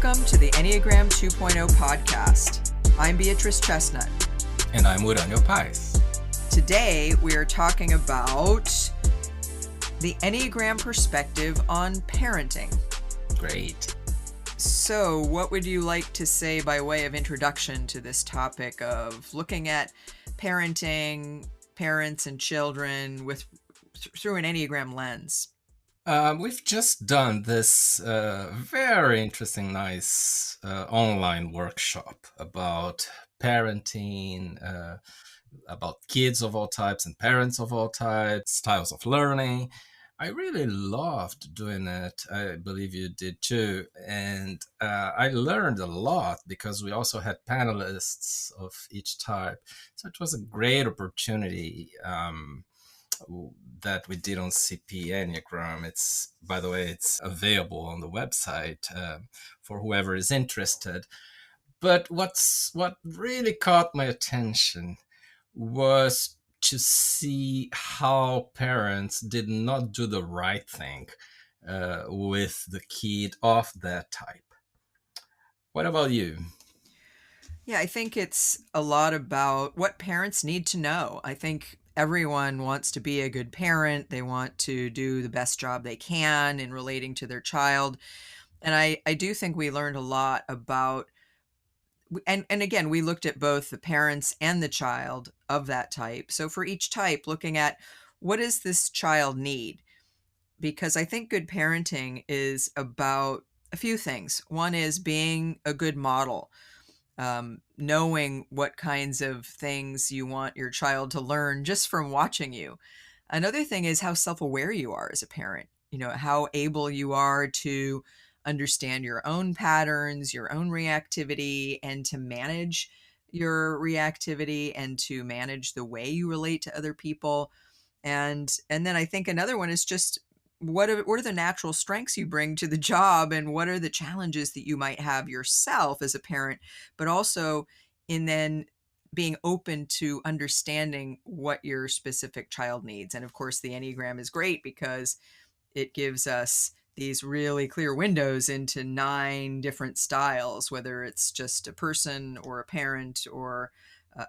Welcome to the Enneagram 2.0 podcast. I'm Beatrice Chestnut. And I'm Paes. Today, we are talking about the Enneagram perspective on parenting. Great. So, what would you like to say by way of introduction to this topic of looking at parenting, parents and children through an Enneagram lens? We've just done this very interesting, nice online workshop about parenting, about kids of all types and parents of all types, styles of learning. I really loved doing it. I believe you did too. And I learned a lot because we also had panelists of each type. So it was a great opportunity that we did on CP Enneagram. By the way, it's available on the website for whoever is interested. But what really caught my attention was to see how parents did not do the right thing with the kid of that type. What about you? Yeah, I think it's a lot about what parents need to know. I think everyone wants to be a good parent. They want to do the best job they can in relating to their child. And I do think we learned a lot about, and again, we looked at both the parents and the child of that type. So for each type, looking at what does this child need? Because I think good parenting is about a few things. One is being a good model. Knowing what kinds of things you want your child to learn just from watching you. Another thing is how self-aware you are as a parent, how able you are to understand your own patterns, your own reactivity, and to manage your reactivity and to manage the way you relate to other people. And then I think another one is just what are the natural strengths you bring to the job, and what are the challenges that you might have yourself as a parent, but also in then being open to understanding what your specific child needs. And of course, the Enneagram is great because it gives us these really clear windows into 9 different styles, whether it's just a person or a parent or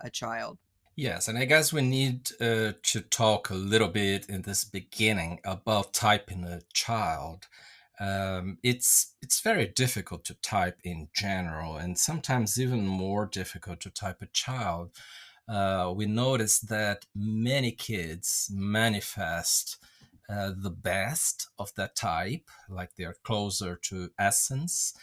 a child. Yes, and I guess we need to talk a little bit in this beginning about typing a child. It's very difficult to type in general, and sometimes even more difficult to type a child. We notice that many kids manifest the best of that type, like they're closer to essence,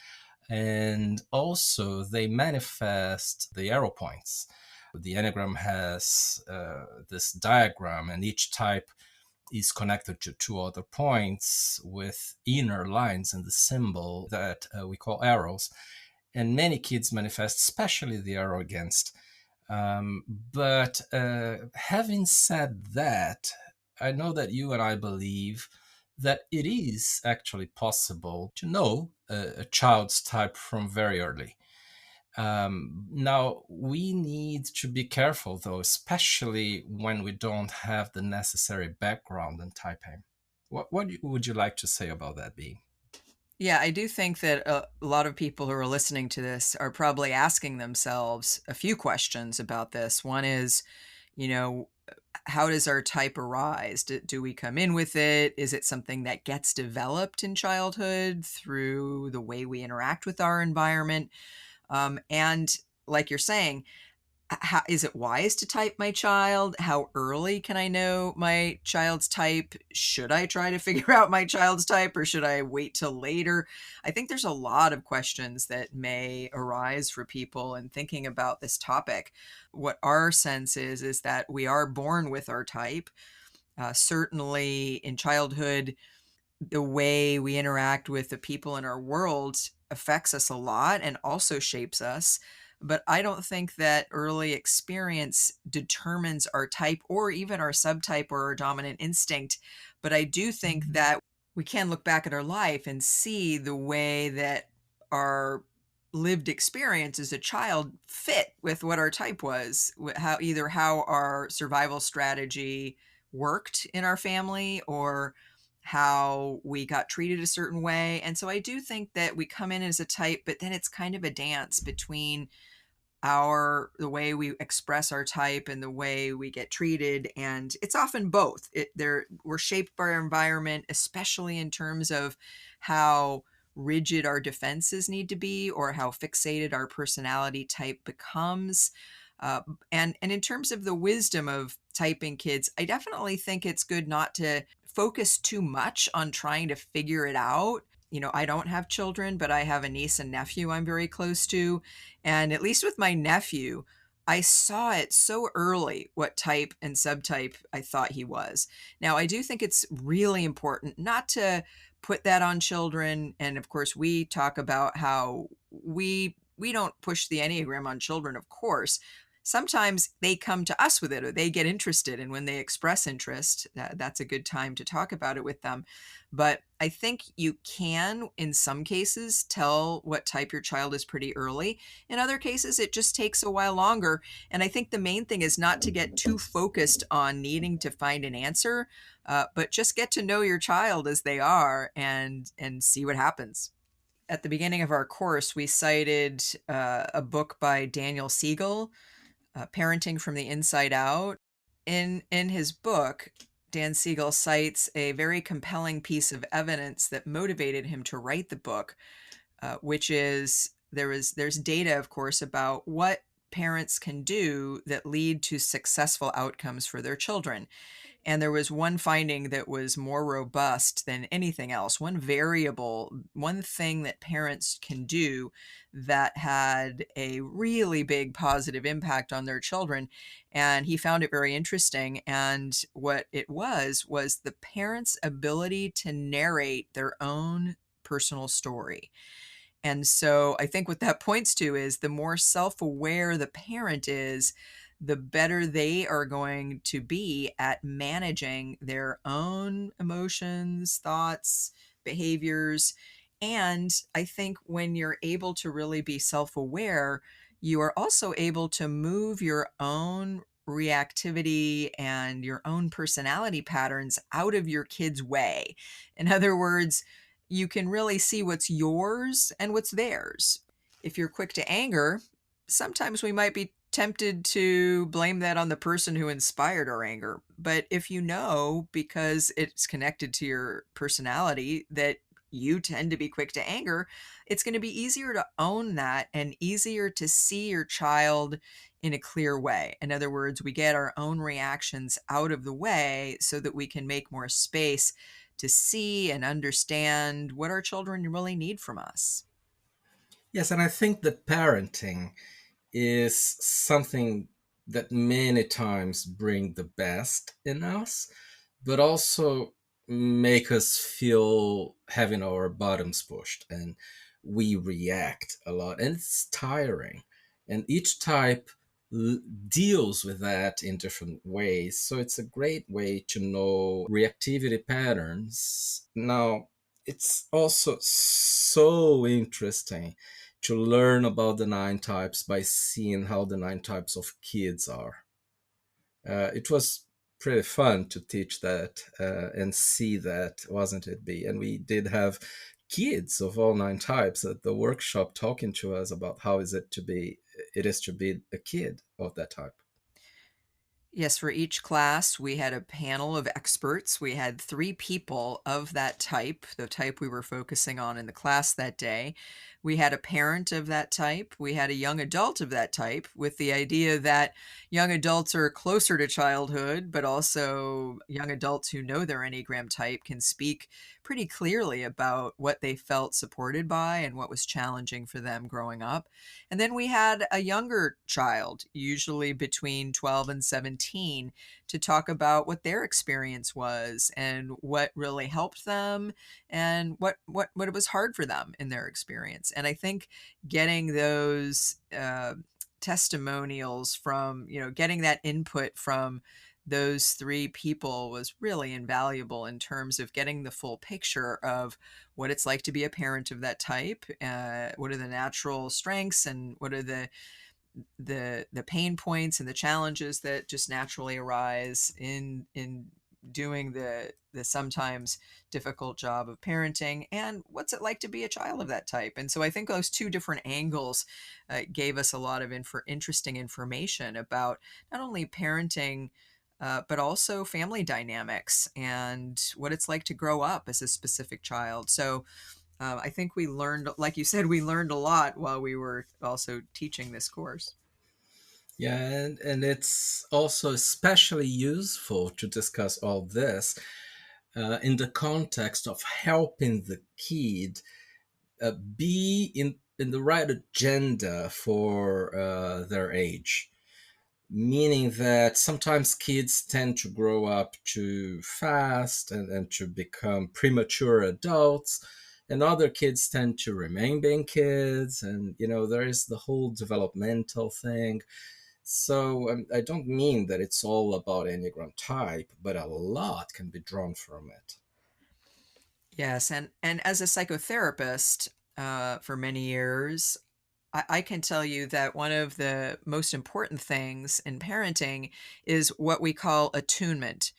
and also they manifest the arrow points. The Enneagram has this diagram, and each type is connected to 2 other points with inner lines in the symbol that we call arrows. And many kids manifest, especially the arrow against. But having said that, I know that you and I believe that it is actually possible to know a child's type from very early. Now, we need to be careful, though, especially when we don't have the necessary background in typing. What would you like to say about that, Bea? Yeah, I do think that a lot of people who are listening to this are probably asking themselves a few questions about this. One is, you know, how does our type arise? Do we come in with it? Is it something that gets developed in childhood through the way we interact with our environment? And like you're saying, how, is it wise to type my child? How early can I know my child's type? Should I try to figure out my child's type, or should I wait till later? I think there's a lot of questions that may arise for people in thinking about this topic. What our sense is that we are born with our type. Certainly in childhood, the way we interact with the people in our world affects us a lot and also shapes us. But I don't think that early experience determines our type or even our subtype or our dominant instinct. But I do think that we can look back at our life and see the way that our lived experience as a child fit with what our type was, how our survival strategy worked in our family, or how we got treated a certain way. And so I do think that we come in as a type, but then it's kind of a dance between the way we express our type and the way we get treated, and it's often both. We're shaped by our environment, especially in terms of how rigid our defenses need to be or how fixated our personality type becomes. And in terms of the wisdom of typing kids, I definitely think it's good not to focus too much on trying to figure it out. I don't have children, but I have a niece and nephew I'm very close to. And at least with my nephew, I saw it so early what type and subtype I thought he was. Now, I do think it's really important not to put that on children. And of course, we talk about how we don't push the Enneagram on children, of course. Sometimes they come to us with it or they get interested. And when they express interest, that's a good time to talk about it with them. But I think you can, in some cases, tell what type your child is pretty early. In other cases, it just takes a while longer. And I think the main thing is not to get too focused on needing to find an answer, but just get to know your child as they are and see what happens. At the beginning of our course, we cited a book by Daniel Siegel, Parenting from the Inside Out. In his book, Dan Siegel cites a very compelling piece of evidence that motivated him to write the book, which is there's data, of course, about what parents can do that lead to successful outcomes for their children. And there was one finding that was more robust than anything else. One variable, one thing that parents can do that had a really big positive impact on their children. And he found it very interesting. And what it was the parents' ability to narrate their own personal story. And so I think what that points to is the more self-aware the parent is, the better they are going to be at managing their own emotions, thoughts, behaviors. And I think when you're able to really be self-aware, you are also able to move your own reactivity and your own personality patterns out of your kid's way. In other words, you can really see what's yours and what's theirs. If you're quick to anger, sometimes we might be tempted to blame that on the person who inspired our anger. But if you know, because it's connected to your personality, that you tend to be quick to anger, it's going to be easier to own that and easier to see your child in a clear way. In other words, we get our own reactions out of the way so that we can make more space to see and understand what our children really need from us. Yes, and I think that parenting is something that many times bring the best in us, but also make us feel having our bottoms pushed, and we react a lot and it's tiring, and each type deals with that in different ways, so it's a great way to know reactivity patterns. Now, it's also so interesting to learn about the nine types by seeing how the nine types of kids are. It was pretty fun to teach that and see that, wasn't it, B? And we did have kids of all nine types at the workshop talking to us about how it is to be a kid of that type. Yes, for each class, we had a panel of experts. We had three people of that type, the type we were focusing on in the class that day. We had a parent of that type. We had a young adult of that type, with the idea that young adults are closer to childhood, but also young adults who know their Enneagram type can speak pretty clearly about what they felt supported by and what was challenging for them growing up. And then we had a younger child, usually between 12 and 17, to talk about what their experience was and what really helped them and what it was hard for them in their experience. And I think getting those testimonials from, getting that input from those three people was really invaluable in terms of getting the full picture of what it's like to be a parent of that type. What are the natural strengths and what are the pain points and the challenges that just naturally arise in doing the sometimes difficult job of parenting, and what's it like to be a child of that type. And so I think those two different angles gave us a lot of interesting information about not only parenting, but also family dynamics and what it's like to grow up as a specific child. So I think we learned, like you said, we learned a lot while we were also teaching this course. Yeah, and it's also especially useful to discuss all this in the context of helping the kid be in the right agenda for their age. Meaning that sometimes kids tend to grow up too fast and to become premature adults, and other kids tend to remain being kids. And, there is the whole developmental thing. So I don't mean that it's all about Enneagram type, but a lot can be drawn from it. Yes, and as a psychotherapist for many years, I can tell you that one of the most important things in parenting is what we call attunement.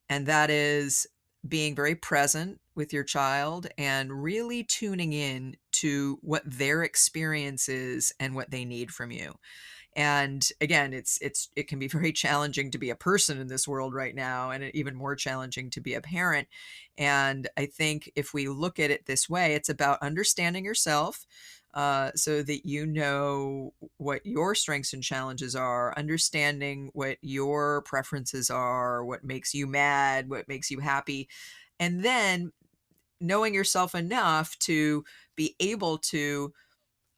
And that is being very present with your child and really tuning in to what their experience is and what they need from you. And again, it can be very challenging to be a person in this world right now, and even more challenging to be a parent. And I think if we look at it this way, it's about understanding yourself, so that you know what your strengths and challenges are, understanding what your preferences are, what makes you mad, what makes you happy, and then knowing yourself enough to be able to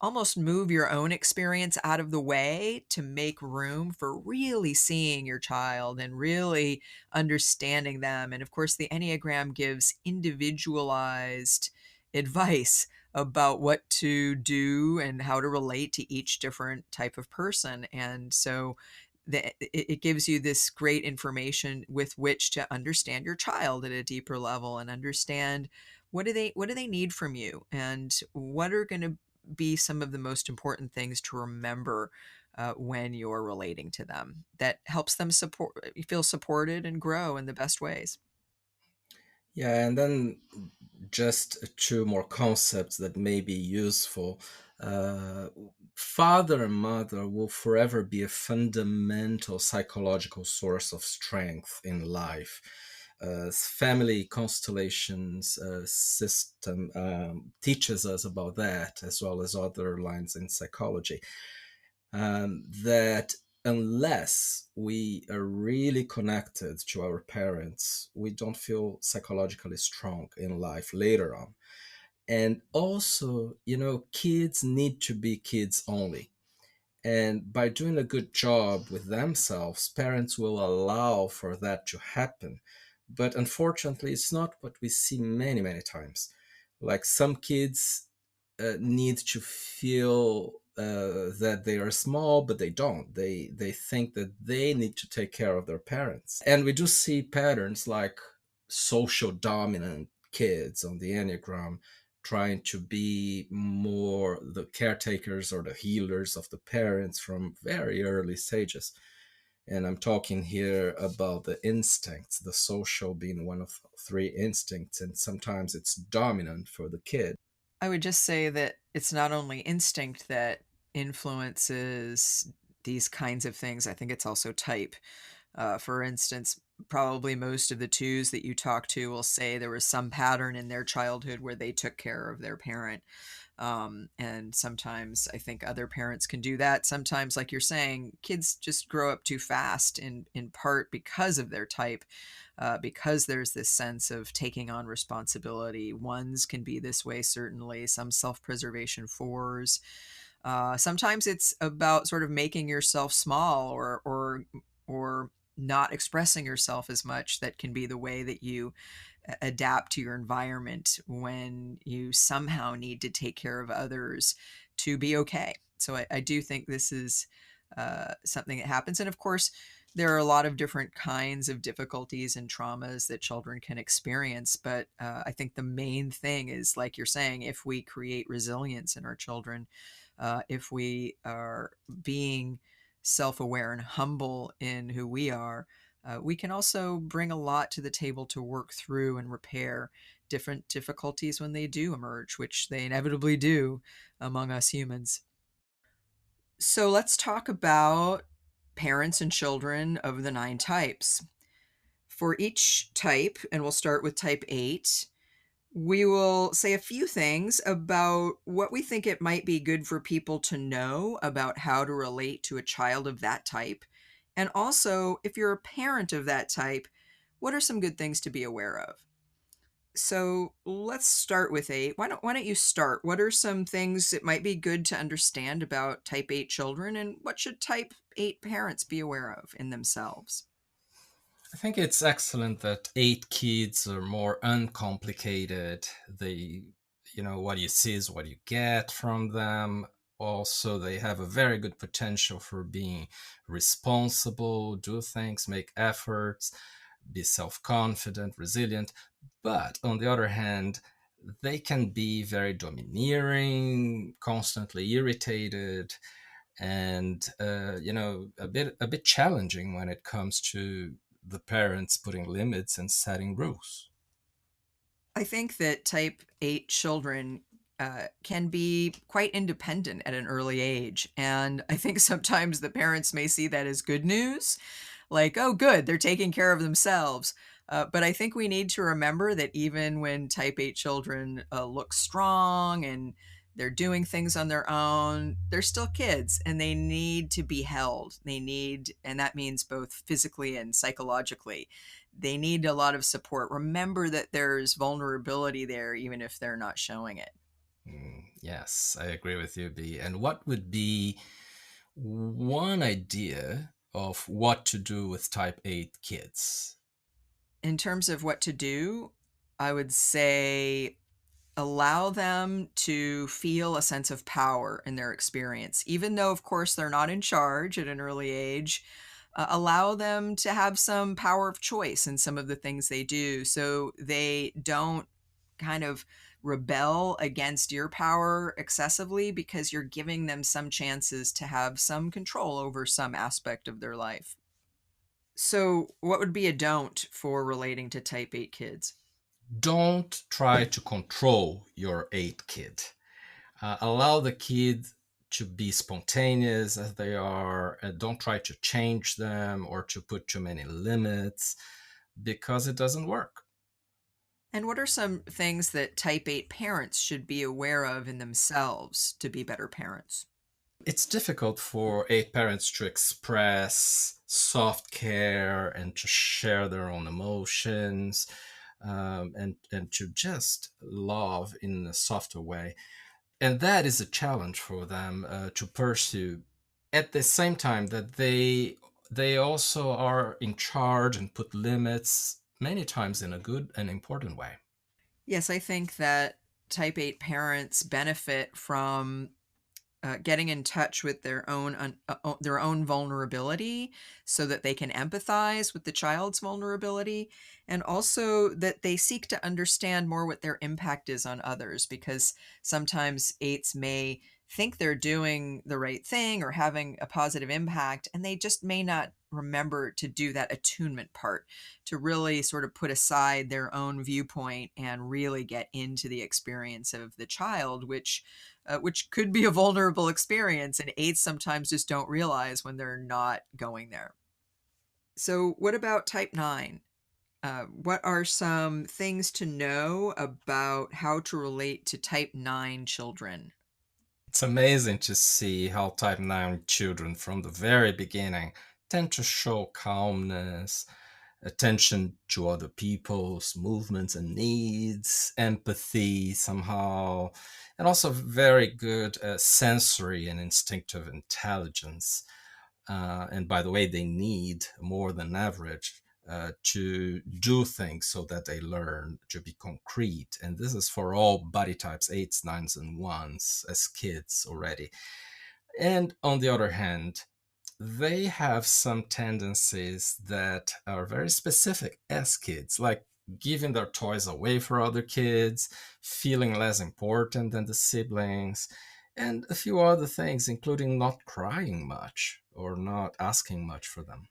almost move your own experience out of the way to make room for really seeing your child and really understanding them. And of course, the Enneagram gives individualized advice about what to do and how to relate to each different type of person. And so it gives you this great information with which to understand your child at a deeper level and understand what do they need from you, and what are going to be some of the most important things to remember when you're relating to them, that helps them feel supported and grow in the best ways. Yeah, and then just two more concepts that may be useful. Uh, Father and mother will forever be a fundamental psychological source of strength in life. Family constellations system teaches us about that, as well as other lines in psychology. That unless we are really connected to our parents, we don't feel psychologically strong in life later on. And also, kids need to be kids only. And by doing a good job with themselves, parents will allow for that to happen. But unfortunately, it's not what we see many, many times. Like some kids need to feel that they are small, but they don't. They think that they need to take care of their parents, and we do see patterns like social dominant kids on the Enneagram trying to be more the caretakers or the healers of the parents from very early stages. And I'm talking here about the instincts, the social being one of three instincts, and sometimes it's dominant for the kid. I would just say that it's not only instinct that influences these kinds of things. I think it's also type. For instance, probably most of the twos that you talk to will say there was some pattern in their childhood where they took care of their parent. And sometimes I think other parents can do that. Sometimes, like you're saying, kids just grow up too fast, in part because of their type, because there's this sense of taking on responsibility. Ones can be this way, certainly. Some self-preservation fours. Sometimes it's about sort of making yourself small, or not expressing yourself as much. That can be the way that you adapt to your environment when you somehow need to take care of others to be okay. So I do think this is something that happens. And of course, there are a lot of different kinds of difficulties and traumas that children can experience. But I think the main thing is, like you're saying, if we create resilience in our children, if we are being self aware and humble in who we are, We can also bring a lot to the table to work through and repair different difficulties when they do emerge, which they inevitably do among us humans. So let's talk about parents and children of the nine types. For each type, and we'll start with type 8, we will say a few things about what we think it might be good for people to know about how to relate to a child of that type. And also, if you're a parent of that type, what are some good things to be aware of? So let's start with 8. Why don't you start? What are some things it might be good to understand about type 8 children, and what should type 8 parents be aware of in themselves? I think it's excellent that eight kids are more uncomplicated. What you see is what you get from them. Also, they have a very good potential for being responsible, do things, make efforts, be self confident, resilient. But on the other hand, they can be very domineering, constantly irritated, and a bit challenging when it comes to the parents putting limits and setting rules. I think that type 8 children can be quite independent at an early age. And I think sometimes the parents may see that as good news, like, oh, good, they're taking care of themselves. But I think we need to remember that even when type 8 children look strong and they're doing things on their own, they're still kids and they need to be held. And that means both physically and psychologically. They need a lot of support. Remember that there's vulnerability there, even if they're not showing it. Yes, I agree with you, B. And what would be one idea of what to do with type 8 kids? In terms of what to do, I would say allow them to feel a sense of power in their experience, even though, of course, they're not in charge at an early age. Allow them to have some power of choice in some of the things they do so they don't kind of rebel against your power excessively because you're giving them some chances to have some control over some aspect of their life. So, what would be a don't for relating to type 8 kids? Don't try to control your 8 kid. Allow the kid to be spontaneous as they are. Don't try to change them or to put too many limits because it doesn't work. And what are some things that type 8 parents should be aware of in themselves to be better parents? It's difficult for 8 parents to express soft care and to share their own emotions, and to just love in a softer way. And that is a challenge for them to pursue at the same time that they also are in charge and put limits many times in a good and important way. Yes, I think that type 8 parents benefit from getting in touch with their own vulnerability so that they can empathize with the child's vulnerability, and also that they seek to understand more what their impact is on others, because sometimes eights may think they're doing the right thing or having a positive impact, and they just may not remember to do that attunement part, to really sort of put aside their own viewpoint and really get into the experience of the child, which could be a vulnerable experience, and aides sometimes just don't realize when they're not going there. So, what about type 9? What are some things to know about how to relate to type 9 children? It's amazing to see how type 9 children from the very beginning tend to show calmness, attention to other people's movements and needs, empathy somehow, and also very good sensory and instinctive intelligence. And by the way, they need more than average to do things so that they learn to be concrete. And this is for all body types, eights, nines, and ones as kids already. And on the other hand, they have some tendencies that are very specific as kids, like giving their toys away for other kids, feeling less important than the siblings, and a few other things, including not crying much or not asking much for them.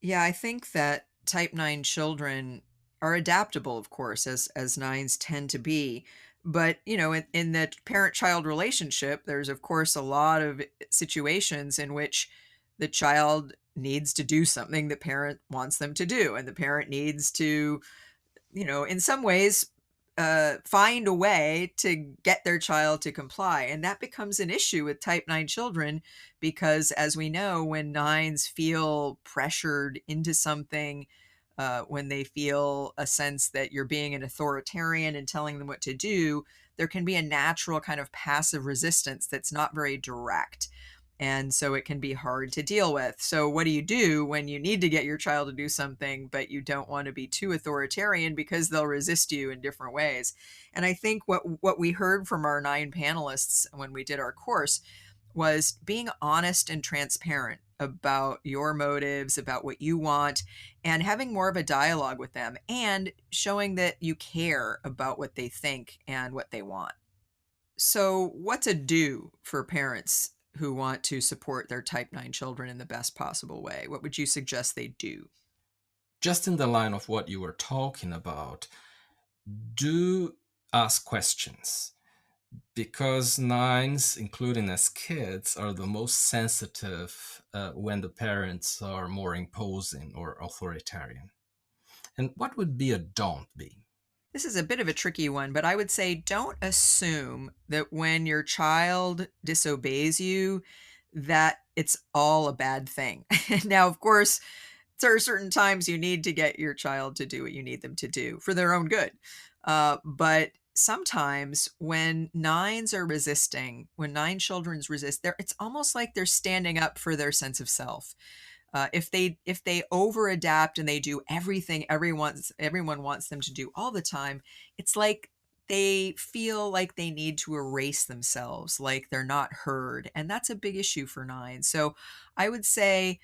Yeah, I think that type 9 children are adaptable, of course, as nines tend to be. But, in the parent-child relationship, there's, of course, a lot of situations in which the child needs to do something the parent wants them to do, and the parent needs to, in some ways, find a way to get their child to comply. And that becomes an issue with type 9 children because, as we know, when nines feel pressured into something, when they feel a sense that you're being an authoritarian and telling them what to do, there can be a natural kind of passive resistance that's not very direct. And so it can be hard to deal with. So, what do you do when you need to get your child to do something, but you don't want to be too authoritarian because they'll resist you in different ways? And I think what we heard from our 9 panelists when we did our course was being honest and transparent about your motives, about what you want, and having more of a dialogue with them and showing that you care about what they think and what they want. So, what's a do for parents who want to support their type 9 children in the best possible way? What would you suggest they do? Just in the line of what you were talking about, do ask questions because nines, including as kids, are the most sensitive when the parents are more imposing or authoritarian. And what would be a don't be? This is a bit of a tricky one, but I would say don't assume that when your child disobeys you, that it's all a bad thing. Now, of course, there are certain times you need to get your child to do what you need them to do for their own good. But sometimes when nines are resisting, when 9 children's resist, it's almost like they're standing up for their sense of self. If they over adapt and they do everything everyone wants them to do all the time, it's like they feel like they need to erase themselves, like they're not heard, and that's a big issue for nine. So I would say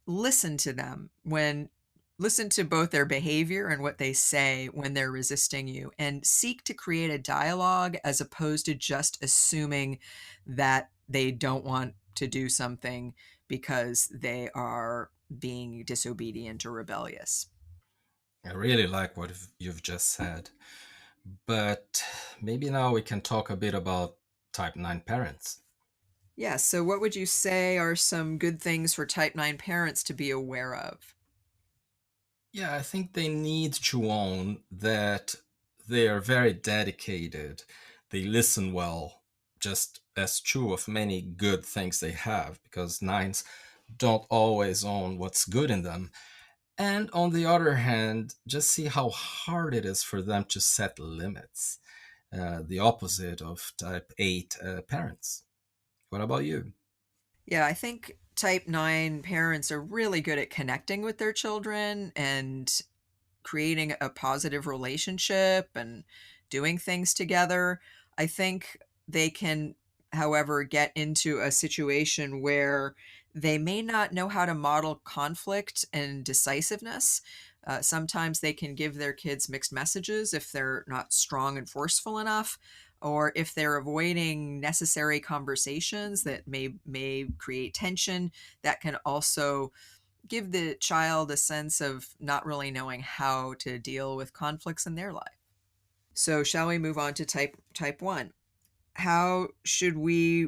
listen to them when listen to both their behavior and what they say when they're resisting you, and seek to create a dialogue as opposed to just assuming that they don't want to do something because they are being disobedient or rebellious. I really like what you've just said, but maybe now we can talk a bit about type 9 parents. Yeah, so what would you say are some good things for type 9 parents to be aware of? Yeah, I think they need to own that they are very dedicated. They listen well, just as true of many good things they have, because nines don't always own what's good in them. And on the other hand, just see how hard it is for them to set limits, the opposite of type 8 parents. What about you? Yeah, I think type 9 parents are really good at connecting with their children and creating a positive relationship and doing things together. I think they can, however, get into a situation where they may not know how to model conflict and decisiveness. Sometimes they can give their kids mixed messages if they're not strong and forceful enough, or if they're avoiding necessary conversations that may create tension. That can also give the child a sense of not really knowing how to deal with conflicts in their life. So, shall we move on to type 1? How should we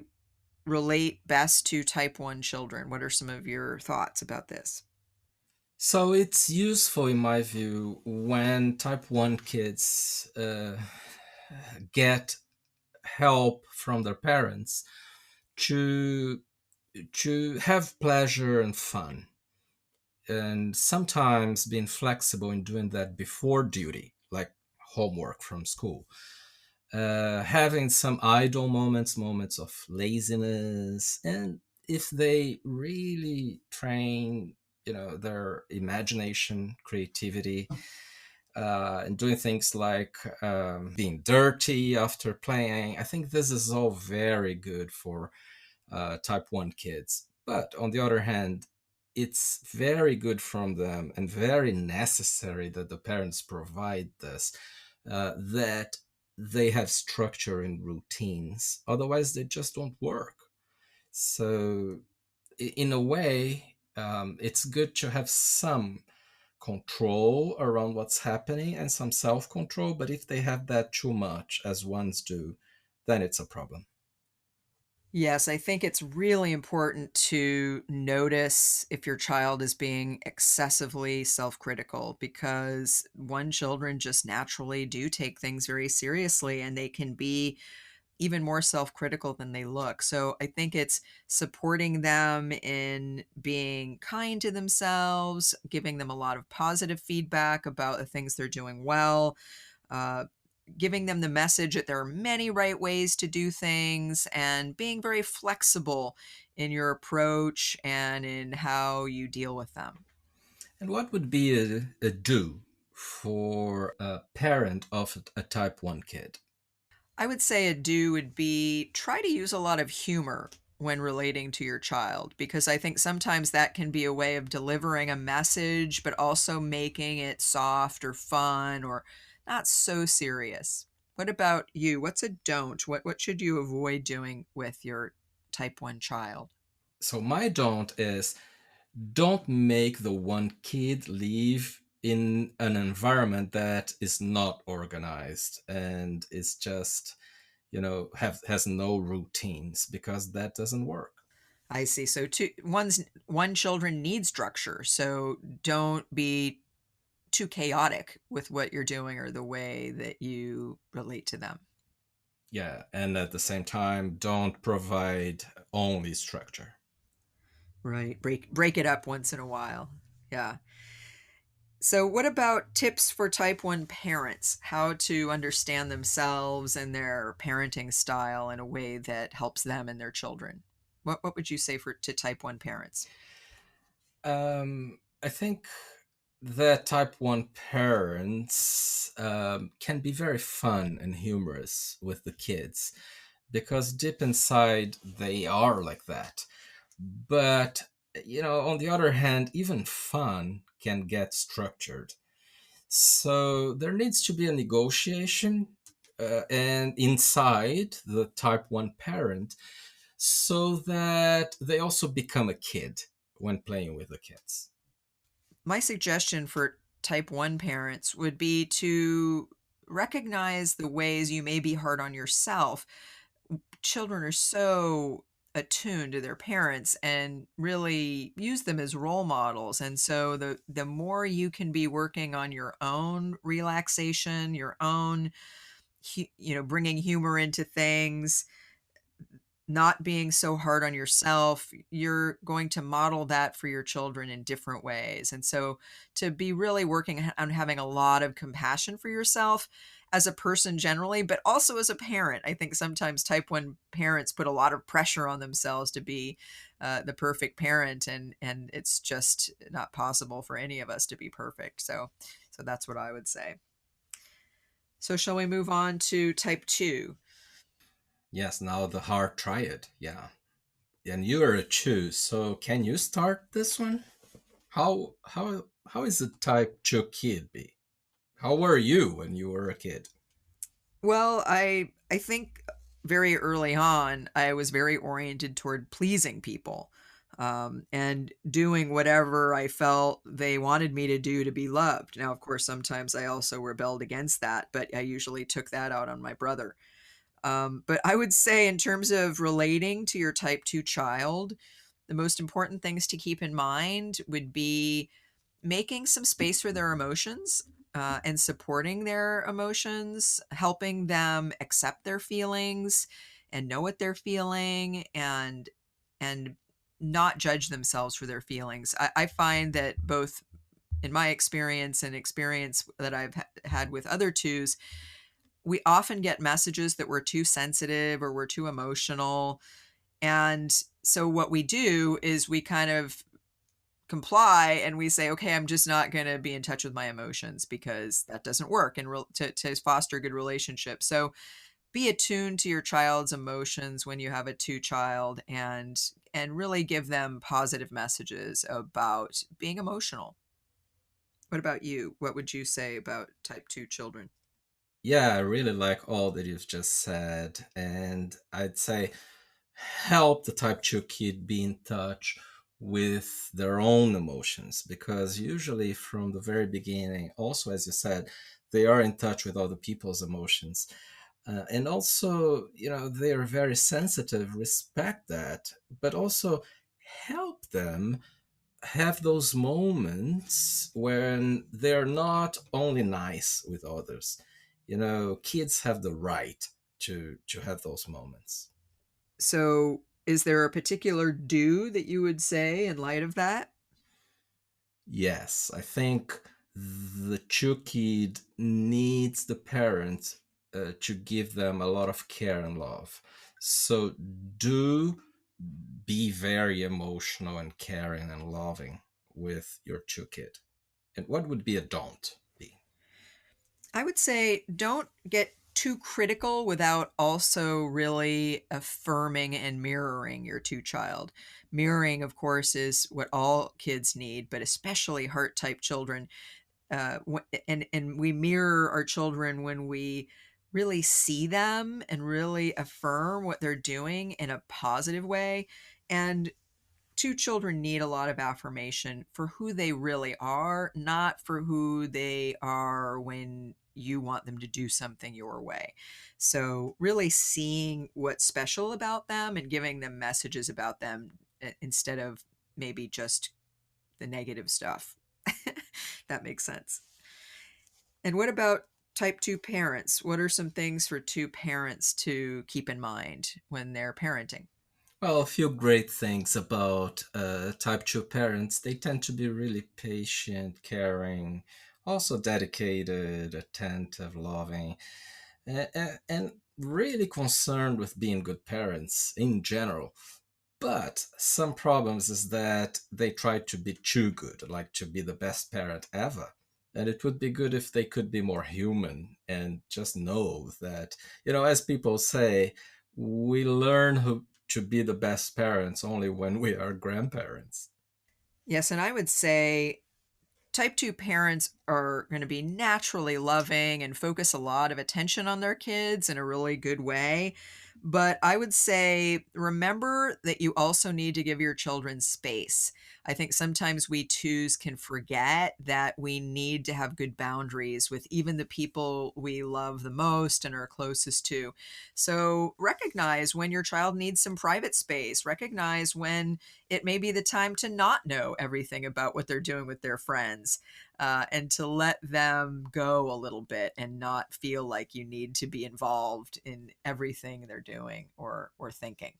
relate best to type 1 children? What are some of your thoughts about this? So it's useful, in my view, when type 1 kids get help from their parents to have pleasure and fun, and sometimes being flexible in doing that before duty, like homework from school. Having some idle moments of laziness, and if they really train, their imagination, creativity, and doing things like being dirty after playing. I think this is all very good for type 1 kids. But on the other hand, it's very good from them and very necessary that the parents provide this, that they have structure and routines. Otherwise, they just don't work. So, in a way, it's good to have some control around what's happening and some self control. But if they have that too much, as ones do, then it's a problem. Yes, I think it's really important to notice if your child is being excessively self-critical because one children just naturally do take things very seriously and they can be even more self-critical than they look. So I think it's supporting them in being kind to themselves, giving them a lot of positive feedback about the things they're doing well, uh, giving them the message that there are many right ways to do things, and being very flexible in your approach and in how you deal with them. And what would be a do for a parent of a type 1 kid? I would say a do would be try to use a lot of humor when relating to your child because I think sometimes that can be a way of delivering a message, but also making it soft or fun or not so serious. What about you? What's a don't? What should you avoid doing with your type 1 child? So, my don't is don't make the one kid live in an environment that is not organized and is just, has no routines, because that doesn't work. I see. So one children need structure. So don't be too chaotic with what you're doing or the way that you relate to them. Yeah, and at the same time, don't provide only structure. Right. Break it up once in a while. Yeah. So what about tips for type 1 parents? How to understand themselves and their parenting style in a way that helps them and their children? What would you say for to type 1 parents? I think that type 1 parents can be very fun and humorous with the kids, because deep inside they are like that. But, on the other hand, even fun can get structured. So there needs to be a negotiation, and inside the type 1 parent, so that they also become a kid when playing with the kids. My suggestion for type 1 parents would be to recognize the ways you may be hard on yourself. Children are so attuned to their parents and really use them as role models. And so the more you can be working on your own relaxation, your own bringing humor into things, not being so hard on yourself, you're going to model that for your children in different ways. And so to be really working on having a lot of compassion for yourself as a person generally, but also as a parent. I think sometimes type 1 parents put a lot of pressure on themselves to be the perfect parent, and it's just not possible for any of us to be perfect. So that's what I would say. So shall we move on to type 2? Yes, now the hard triad. Yeah. And you're a choose, so can you start this one? How is a type 2 kid be? How were you when you were a kid? Well, I think very early on, I was very oriented toward pleasing people, and doing whatever I felt they wanted me to do to be loved. Now, of course, sometimes I also rebelled against that, but I usually took that out on my brother. But I would say in terms of relating to your type 2 child, the most important things to keep in mind would be making some space for their emotions, and supporting their emotions, helping them accept their feelings and know what they're feeling and not judge themselves for their feelings. I find that both in my experience and experience that I've had with other twos, we often get messages that we're too sensitive or we're too emotional. And so what we do is we kind of comply and we say, okay, I'm just not going to be in touch with my emotions because that doesn't work and to foster good relationships. So be attuned to your child's emotions when you have a two child and really give them positive messages about being emotional. What about you? What would you say about type 2 children? Yeah, I really like all that you've just said. And I'd say help the type 2 kid be in touch with their own emotions, because usually from the very beginning, also as you said, they are in touch with other people's emotions. And also, they're very sensitive, respect that, but also help them have those moments when they're not only nice with others. Kids have the right to have those moments. So, is there a particular do that you would say in light of that? Yes, I think the true kid needs the parent to give them a lot of care and love. So do be very emotional and caring and loving with your true kid. And what would be a don't be? I would say don't get too critical without also really affirming and mirroring your two child. Mirroring, of course, is what all kids need, but especially heart type children. And we mirror our children when we really see them and really affirm what they're doing in a positive way. And two children need a lot of affirmation for who they really are, not for who they are when you want them to do something your way. So, really seeing what's special about them and giving them messages about them instead of maybe just the negative stuff. That makes sense. And what about type 2 parents? What are some things for two parents to keep in mind when they're parenting? Well, a few great things about type 2 parents. They tend to be really patient, caring, also dedicated, attentive, loving, and really concerned with being good parents in general. But some problems is that they try to be too good, like to be the best parent ever. And it would be good if they could be more human and just know that, as people say, we learn to be the best parents only when we are grandparents. Yes, and I would say type 2 parents are going to be naturally loving and focus a lot of attention on their kids in a really good way. But I would say remember that you also need to give your children space. I think sometimes we twos can forget that we need to have good boundaries with even the people we love the most and are closest to. So recognize when your child needs some private space, recognize when it may be the time to not know everything about what they're doing with their friends, and to let them go a little bit and not feel like you need to be involved in everything they're doing or thinking.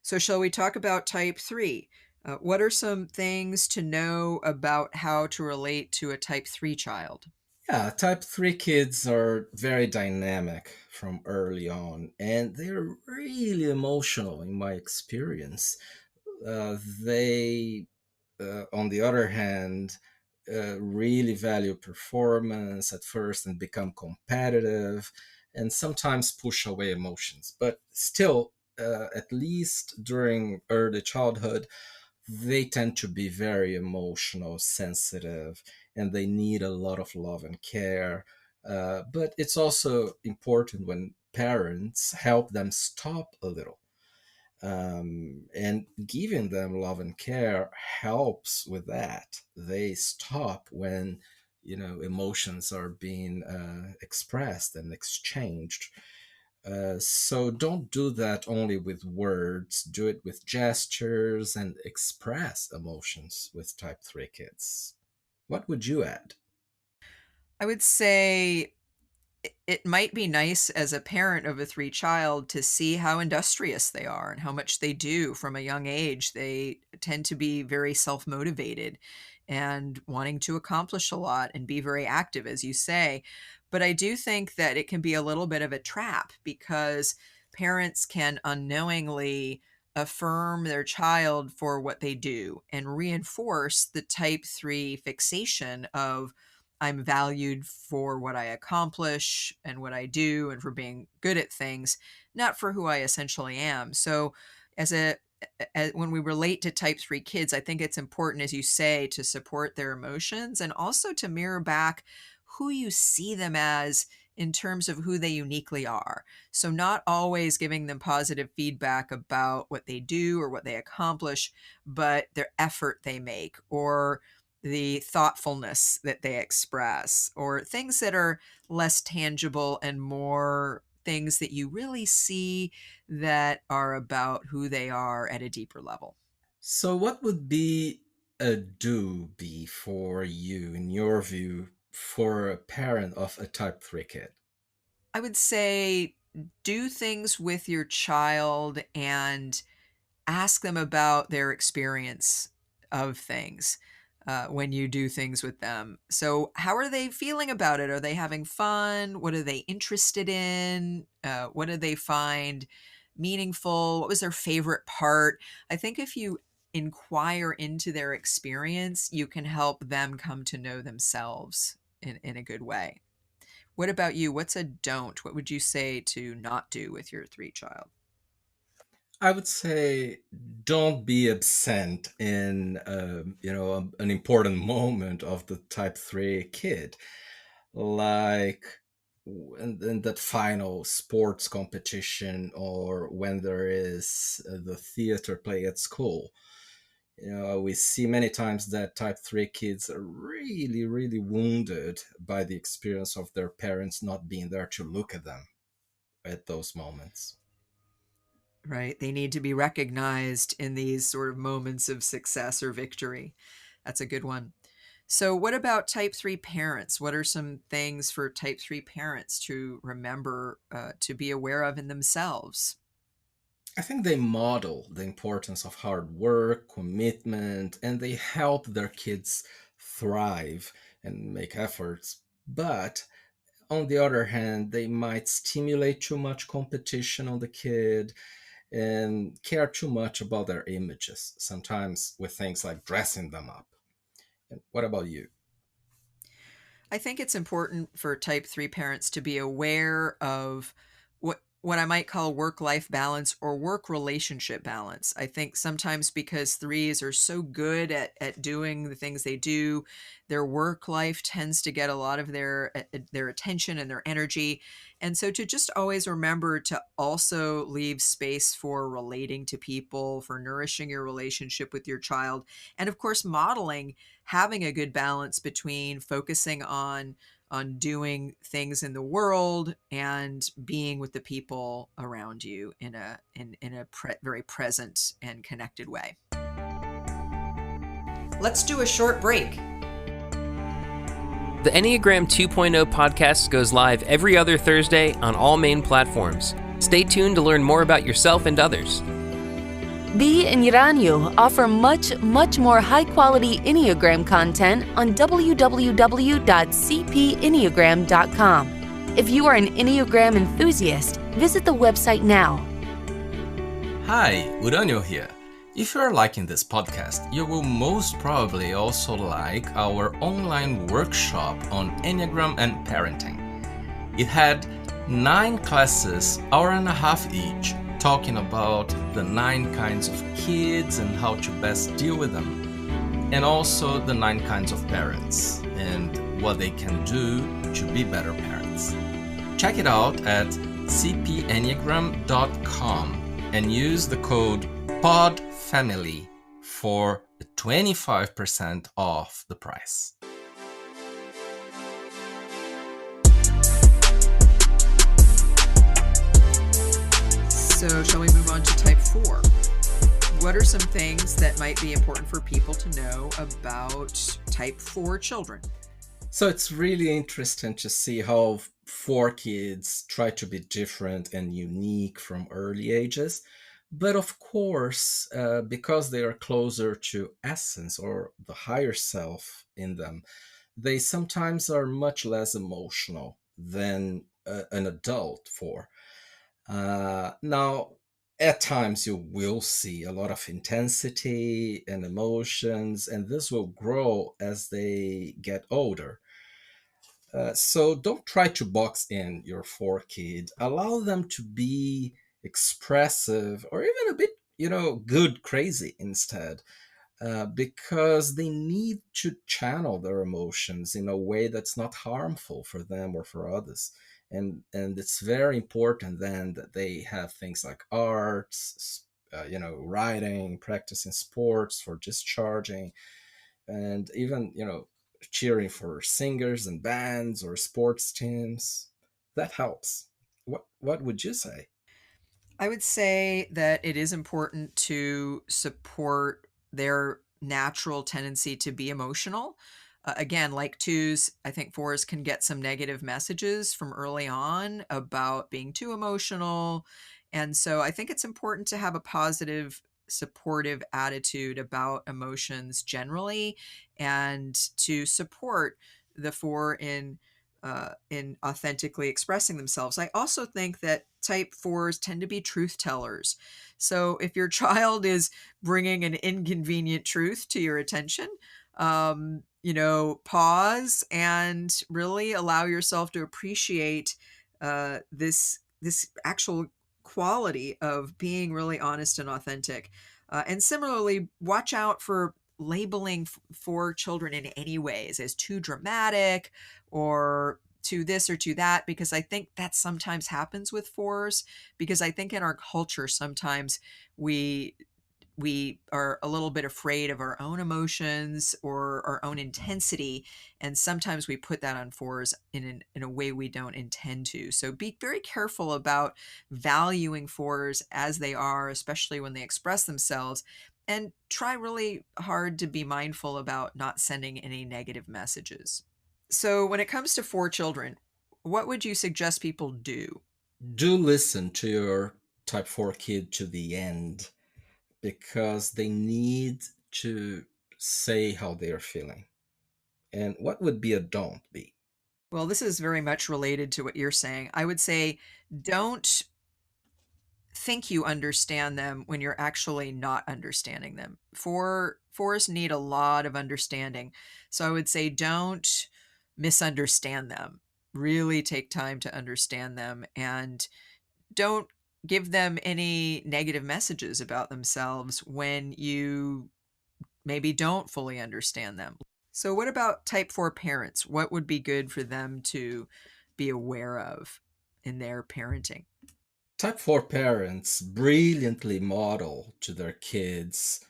So, shall we talk about type 3? What are some things to know about how to relate to a type 3 child? Yeah, type 3 kids are very dynamic from early on, and they're really emotional in my experience. They on the other hand, really value performance at first and become competitive and sometimes push away emotions. But still, at least during early childhood, they tend to be very emotional, sensitive, and they need a lot of love and care. But it's also important when parents help them stop a little, and giving them love and care helps with that. They stop when emotions are being expressed and exchanged. So don't do that only with words. Do it with gestures and express emotions with type 3 kids. What would you add? I would say it might be nice as a parent of a 3 child to see how industrious they are and how much they do from a young age. They tend to be very self-motivated and wanting to accomplish a lot and be very active, as you say. But I do think that it can be a little bit of a trap because parents can unknowingly affirm their child for what they do and reinforce the type 3 fixation of I'm valued for what I accomplish and what I do and for being good at things, not for who I essentially am. So, as when we relate to type 3 kids, I think it's important, as you say, to support their emotions and also to mirror back who you see them as in terms of who they uniquely are. So, not always giving them positive feedback about what they do or what they accomplish, but their effort they make, or the thoughtfulness that they express, or things that are less tangible and more things that you really see that are about who they are at a deeper level. So, what would be a do be for you, in your view, for a parent of a type 3 kid? I would say do things with your child and ask them about their experience of things when you do things with them. So, how are they feeling about it? Are they having fun? What are they interested in? What do they find meaningful? What was their favorite part? I think if you inquire into their experience, you can help them come to know themselves in a good way. What about you? What's a don't? What would you say to not do with your three child? I would say don't be absent in an important moment of the type 3 kid, like in that final sports competition, or when there is the theater play at school. We see many times that type 3 kids are really, really wounded by the experience of their parents not being there to look at them at those moments. Right? They need to be recognized in these sort of moments of success or victory. That's a good one. So, what about type 3 parents? What are some things for type 3 parents to remember to be aware of in themselves? I think they model the importance of hard work, commitment, and they help their kids thrive and make efforts. But on the other hand, they might stimulate too much competition on the kid and care too much about their images, sometimes with things like dressing them up. And what about you? I think it's important for type 3 parents to be aware of what I might call work-life balance or work relationship balance. I think sometimes because threes are so good at doing the things they do, their work life tends to get a lot of their attention and their energy. And so to just always remember to also leave space for relating to people, for nourishing your relationship with your child, and of course modeling having a good balance between focusing on doing things in the world and being with the people around you in a very present and connected way. Let's do a short break. The Enneagram 2.0 podcast goes live every other Thursday on all main platforms. Stay tuned to learn more about yourself and others. The Enneagram offer much more high-quality Enneagram content on www.cpenneagram.com. If you are an Enneagram enthusiast, visit the website now. Hi, Uranio here. If you are liking this podcast, you will most probably also like our online workshop on Enneagram and parenting. It had 9 classes, hour and a half each, talking about the 9 kinds of kids and how to best deal with them, and also the 9 kinds of parents and what they can do to be better parents. Check it out at cpenneagram.com and use the code PODFAMILY for 25% off the price. So, shall we move on to type 4? What are some things that might be important for people to know about type 4 children? So it's really interesting to see how 4 kids try to be different and unique from early ages. But of course, because they are closer to essence or the higher self in them, they sometimes are much less emotional than an adult 4. Now, at times you will see a lot of intensity and emotions, and this will grow as they get older. So don't try to box in your 4 kid. Allow them to be expressive or even a bit, good crazy instead. because they need to channel their emotions in a way that's not harmful for them or for others. And it's very important then that they have things like arts, writing, practicing sports for discharging, and even cheering for singers and bands or sports teams. That helps. What would you say? I would say that it is important to support their natural tendency to be emotional. Again, like twos, I think fours can get some negative messages from early on about being too emotional. And so I think it's important to have a positive, supportive attitude about emotions generally and to support the four in authentically expressing themselves. I also think that type fours tend to be truth tellers. So if your child is bringing an inconvenient truth to your attention, pause and really allow yourself to appreciate this actual quality of being really honest and authentic. And similarly, watch out for labeling for children in any ways as too dramatic or to this or to that, because I think that sometimes happens with fours, because I think in our culture sometimes we we are a little bit afraid of our own emotions or our own intensity, and sometimes we put that on fours in a way we don't intend to. So be very careful about valuing fours as they are, especially when they express themselves, and try really hard to be mindful about not sending any negative messages. So when it comes to four children, what would you suggest people do? Do listen to your type 4 kid to the end, because they need to say how they are feeling. And what would be a don't be? Well, this is very much related to what you're saying. I would say don't think you understand them when you're actually not understanding them. Fours need a lot of understanding. So I would say don't misunderstand them. Really take time to understand them and don't give them any negative messages about themselves when you maybe don't fully understand them. So what about type 4 parents? What would be good for them to be aware of in their parenting? Type 4 parents brilliantly model to their kids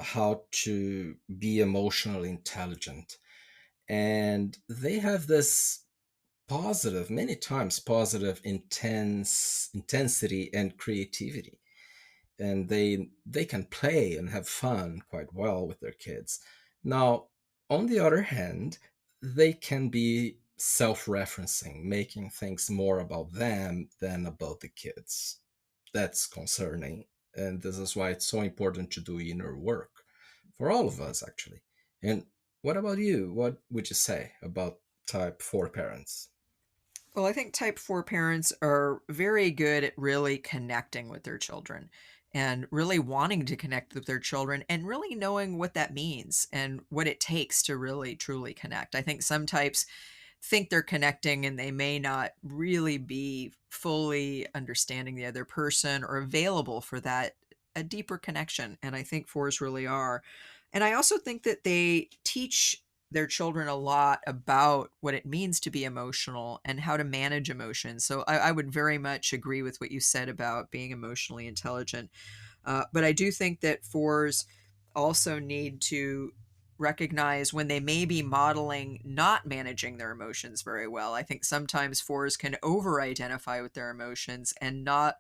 how to be emotionally intelligent. And they have this positive, many times positive, intensity and creativity. And they can play and have fun quite well with their kids. Now, on the other hand, they can be self-referencing, making things more about them than about the kids. That's concerning, and this is why it's so important to do inner work for all of us, actually. And what about you? What would you say about type 4 parents? Well, I think type 4 parents are very good at really connecting with their children and really wanting to connect with their children and really knowing what that means and what it takes to really truly connect. I think some types think they're connecting and they may not really be fully understanding the other person or available for that a deeper connection, and I think fours really are. And I also think that they teach their children a lot about what it means to be emotional and how to manage emotions. So I would very much agree with what you said about being emotionally intelligent. But I do think that fours also need to recognize when they may be modeling not managing their emotions very well. I think sometimes fours can over identify with their emotions and not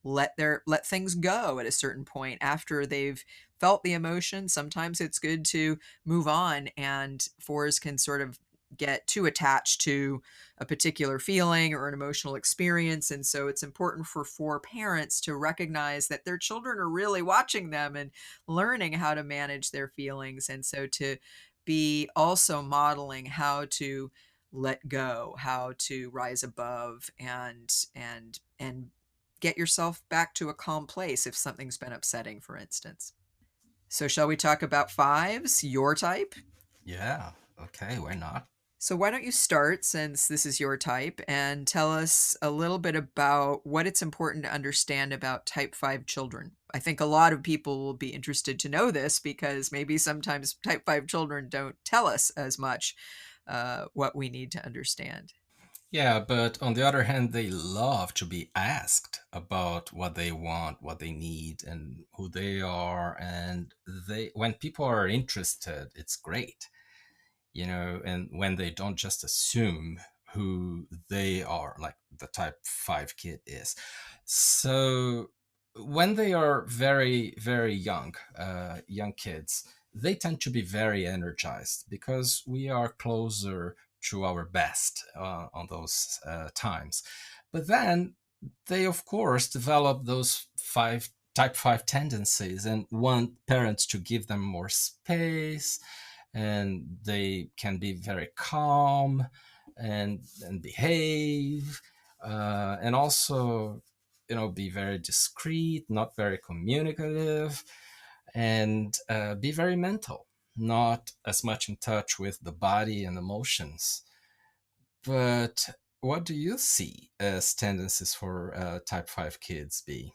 let things go at a certain point after they've felt the emotion. Sometimes it's good to move on, and fours can sort of get too attached to a particular feeling or an emotional experience. And so it's important for four parents to recognize that their children are really watching them and learning how to manage their feelings. And so to be also modeling how to let go, how to rise above and get yourself back to a calm place if something's been upsetting, for instance. So shall we talk about fives, your type? Yeah, okay, why not? So why don't you start, since this is your type, and tell us a little bit about what it's important to understand about type 5 children? I think a lot of people will be interested to know this because maybe sometimes type 5 children don't tell us as much what we need to understand. Yeah, but on the other hand, they love to be asked about what they want, what they need, and who they are. And when people are interested, it's great, and when they don't just assume who they are, like the type 5 kid is. So when they are very, very young kids, they tend to be very energized because we are closer to our best on those times. But then they, of course, develop those type 5 tendencies and want parents to give them more space, and they can be very calm and behave, and also be very discreet, not very communicative, and be very mental, not as much in touch with the body and emotions. But what do you see as tendencies for type 5 kids be?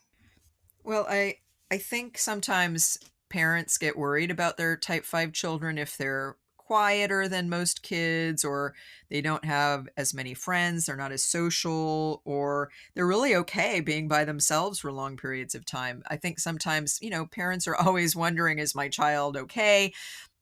Well, I think sometimes parents get worried about their type 5 children if they're quieter than most kids, or they don't have as many friends, they're not as social, or they're really okay being by themselves for long periods of time. I think sometimes, parents are always wondering, is my child okay?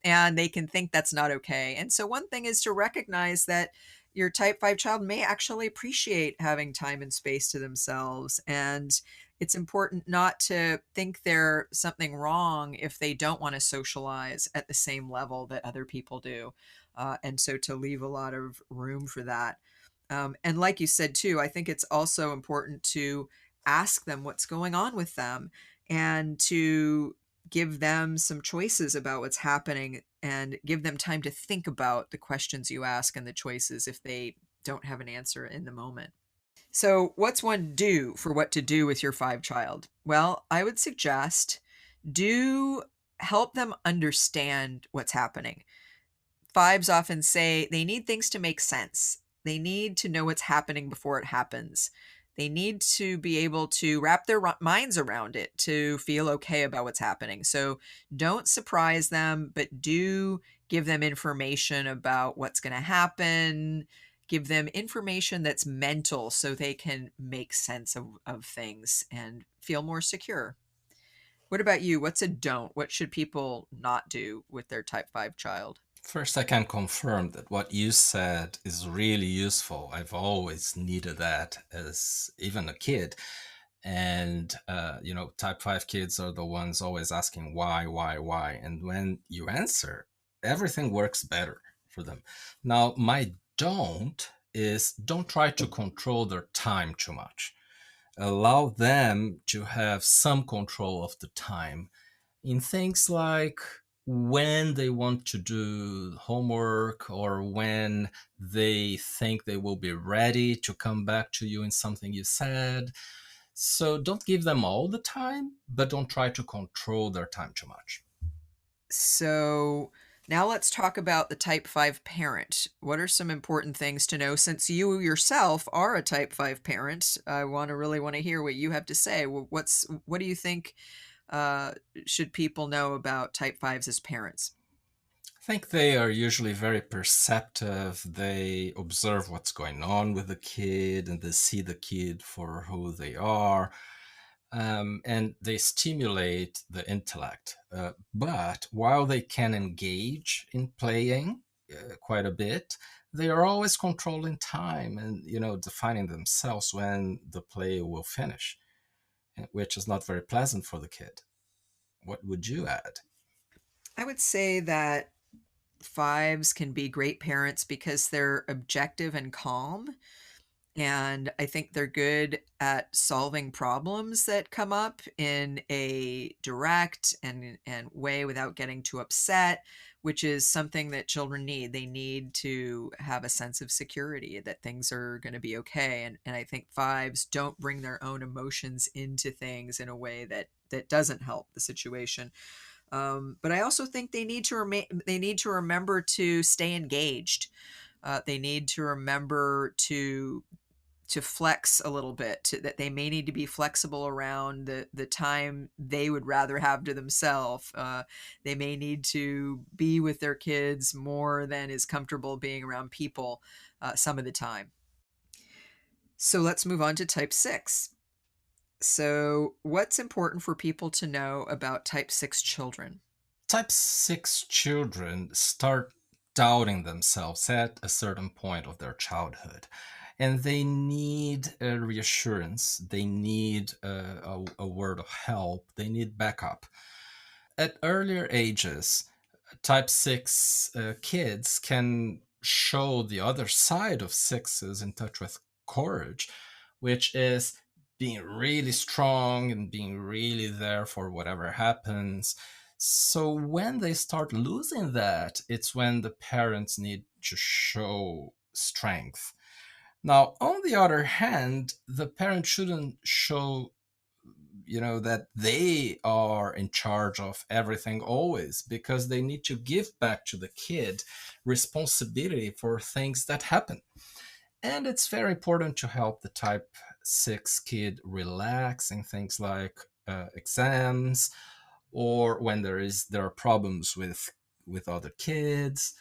And they can think that's not okay. And so one thing is to recognize that your type 5 child may actually appreciate having time and space to themselves, and it's important not to think they're something wrong if they don't want to socialize at the same level that other people do. And so to leave a lot of room for that. And like you said too, I think it's also important to ask them what's going on with them, and to give them some choices about what's happening, and give them time to think about the questions you ask and the choices if they don't have an answer in the moment. So, what's one do for what to do with your 5 child? Well, I would suggest do help them understand what's happening. Fives often say they need things to make sense. They need to know what's happening before it happens. They need to be able to wrap their minds around it to feel okay about what's happening. So don't surprise them, but do give them information about what's going to happen. Give them information that's mental so they can make sense of things and feel more secure. What about you? What's a don't? What should people not do with their type 5 child? First, I can confirm that what you said is really useful. I've always needed that as even a kid. And, type 5 kids are the ones always asking why. And when you answer, everything works better for them. Now, my don't is don't try to control their time too much. Allow them to have some control of the time in things like when they want to do homework, or when they think they will be ready to come back to you in something you said. So don't give them all the time, but don't try to control their time too much. So now let's talk about the type 5 parent. What are some important things to know, since you yourself are a type 5 parent? I really want to hear what you have to say. What do you think uh, should people know about type 5s as parents? I think they are usually very perceptive. They observe what's going on with the kid, and they see the kid for who they are. And they stimulate the intellect. But while they can engage in playing quite a bit, they are always controlling time and defining themselves when the play will finish, which is not very pleasant for the kid. What would you add? I would say that 5s can be great parents because they're objective and calm. And I think they're good at solving problems that come up in a direct and way without getting too upset, which is something that children need. They need to have a sense of security that things are going to be okay. And I think 5s don't bring their own emotions into things in a way that doesn't help the situation. But I also think they need to remember to stay engaged. They need to remember to flex a little bit, that they may need to be flexible around the time they would rather have to themselves. They may need to be with their kids more than is comfortable being around people some of the time. So let's move on to type 6. So, what's important for people to know about type 6 children? Type 6 children start doubting themselves at a certain point of their childhood. And they need a reassurance. They need a word of help. They need backup. At earlier ages, type 6 kids can show the other side of sixes in touch with courage, which is being really strong and being really there for whatever happens. So when they start losing that, it's when the parents need to show strength. Now, on the other hand, the parent shouldn't show that they are in charge of everything always, because they need to give back to the kid responsibility for things that happen. And it's very important to help the type 6 kid relax in things like exams, or when there are problems with other kids.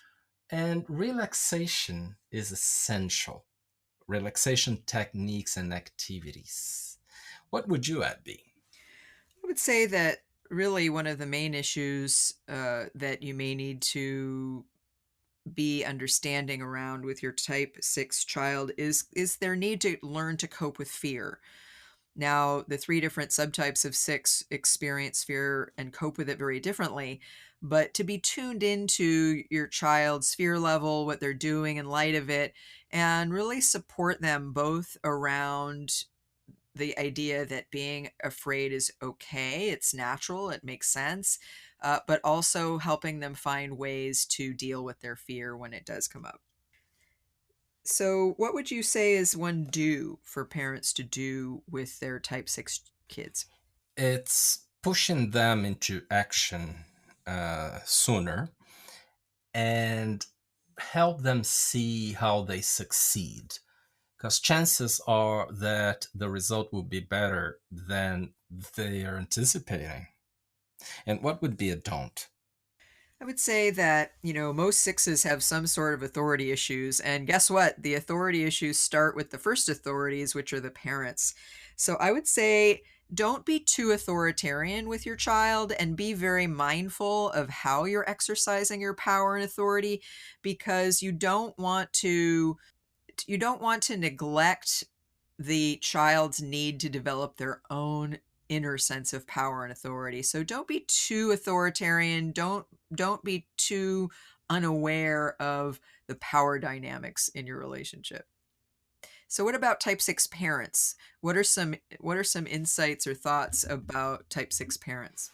And relaxation is essential. Relaxation techniques and activities. What would you add, B? I would say that really one of the main issues that you may need to be understanding around with your type 6 child is their need to learn to cope with fear. Now, the three different subtypes of 6 experience fear and cope with it very differently, but to be tuned into your child's fear level, what they're doing in light of it, and really support them both around the idea that being afraid is okay, it's natural, it makes sense, but also helping them find ways to deal with their fear when it does come up. So, what would you say is one do for parents to do with their type 6 kids? It's pushing them into action sooner, and help them see how they succeed, because chances are that the result will be better than they are anticipating. And what would be a don't? I would say that, most sixes have some sort of authority issues. And guess what? The authority issues start with the first authorities, which are the parents. So I would say don't be too authoritarian with your child, and be very mindful of how you're exercising your power and authority, because you don't want to neglect the child's need to develop their own inner sense of power and authority. So don't be too authoritarian. Don't be too unaware of the power dynamics in your relationship. So what about type 6 parents? What are some insights or thoughts about type 6 parents?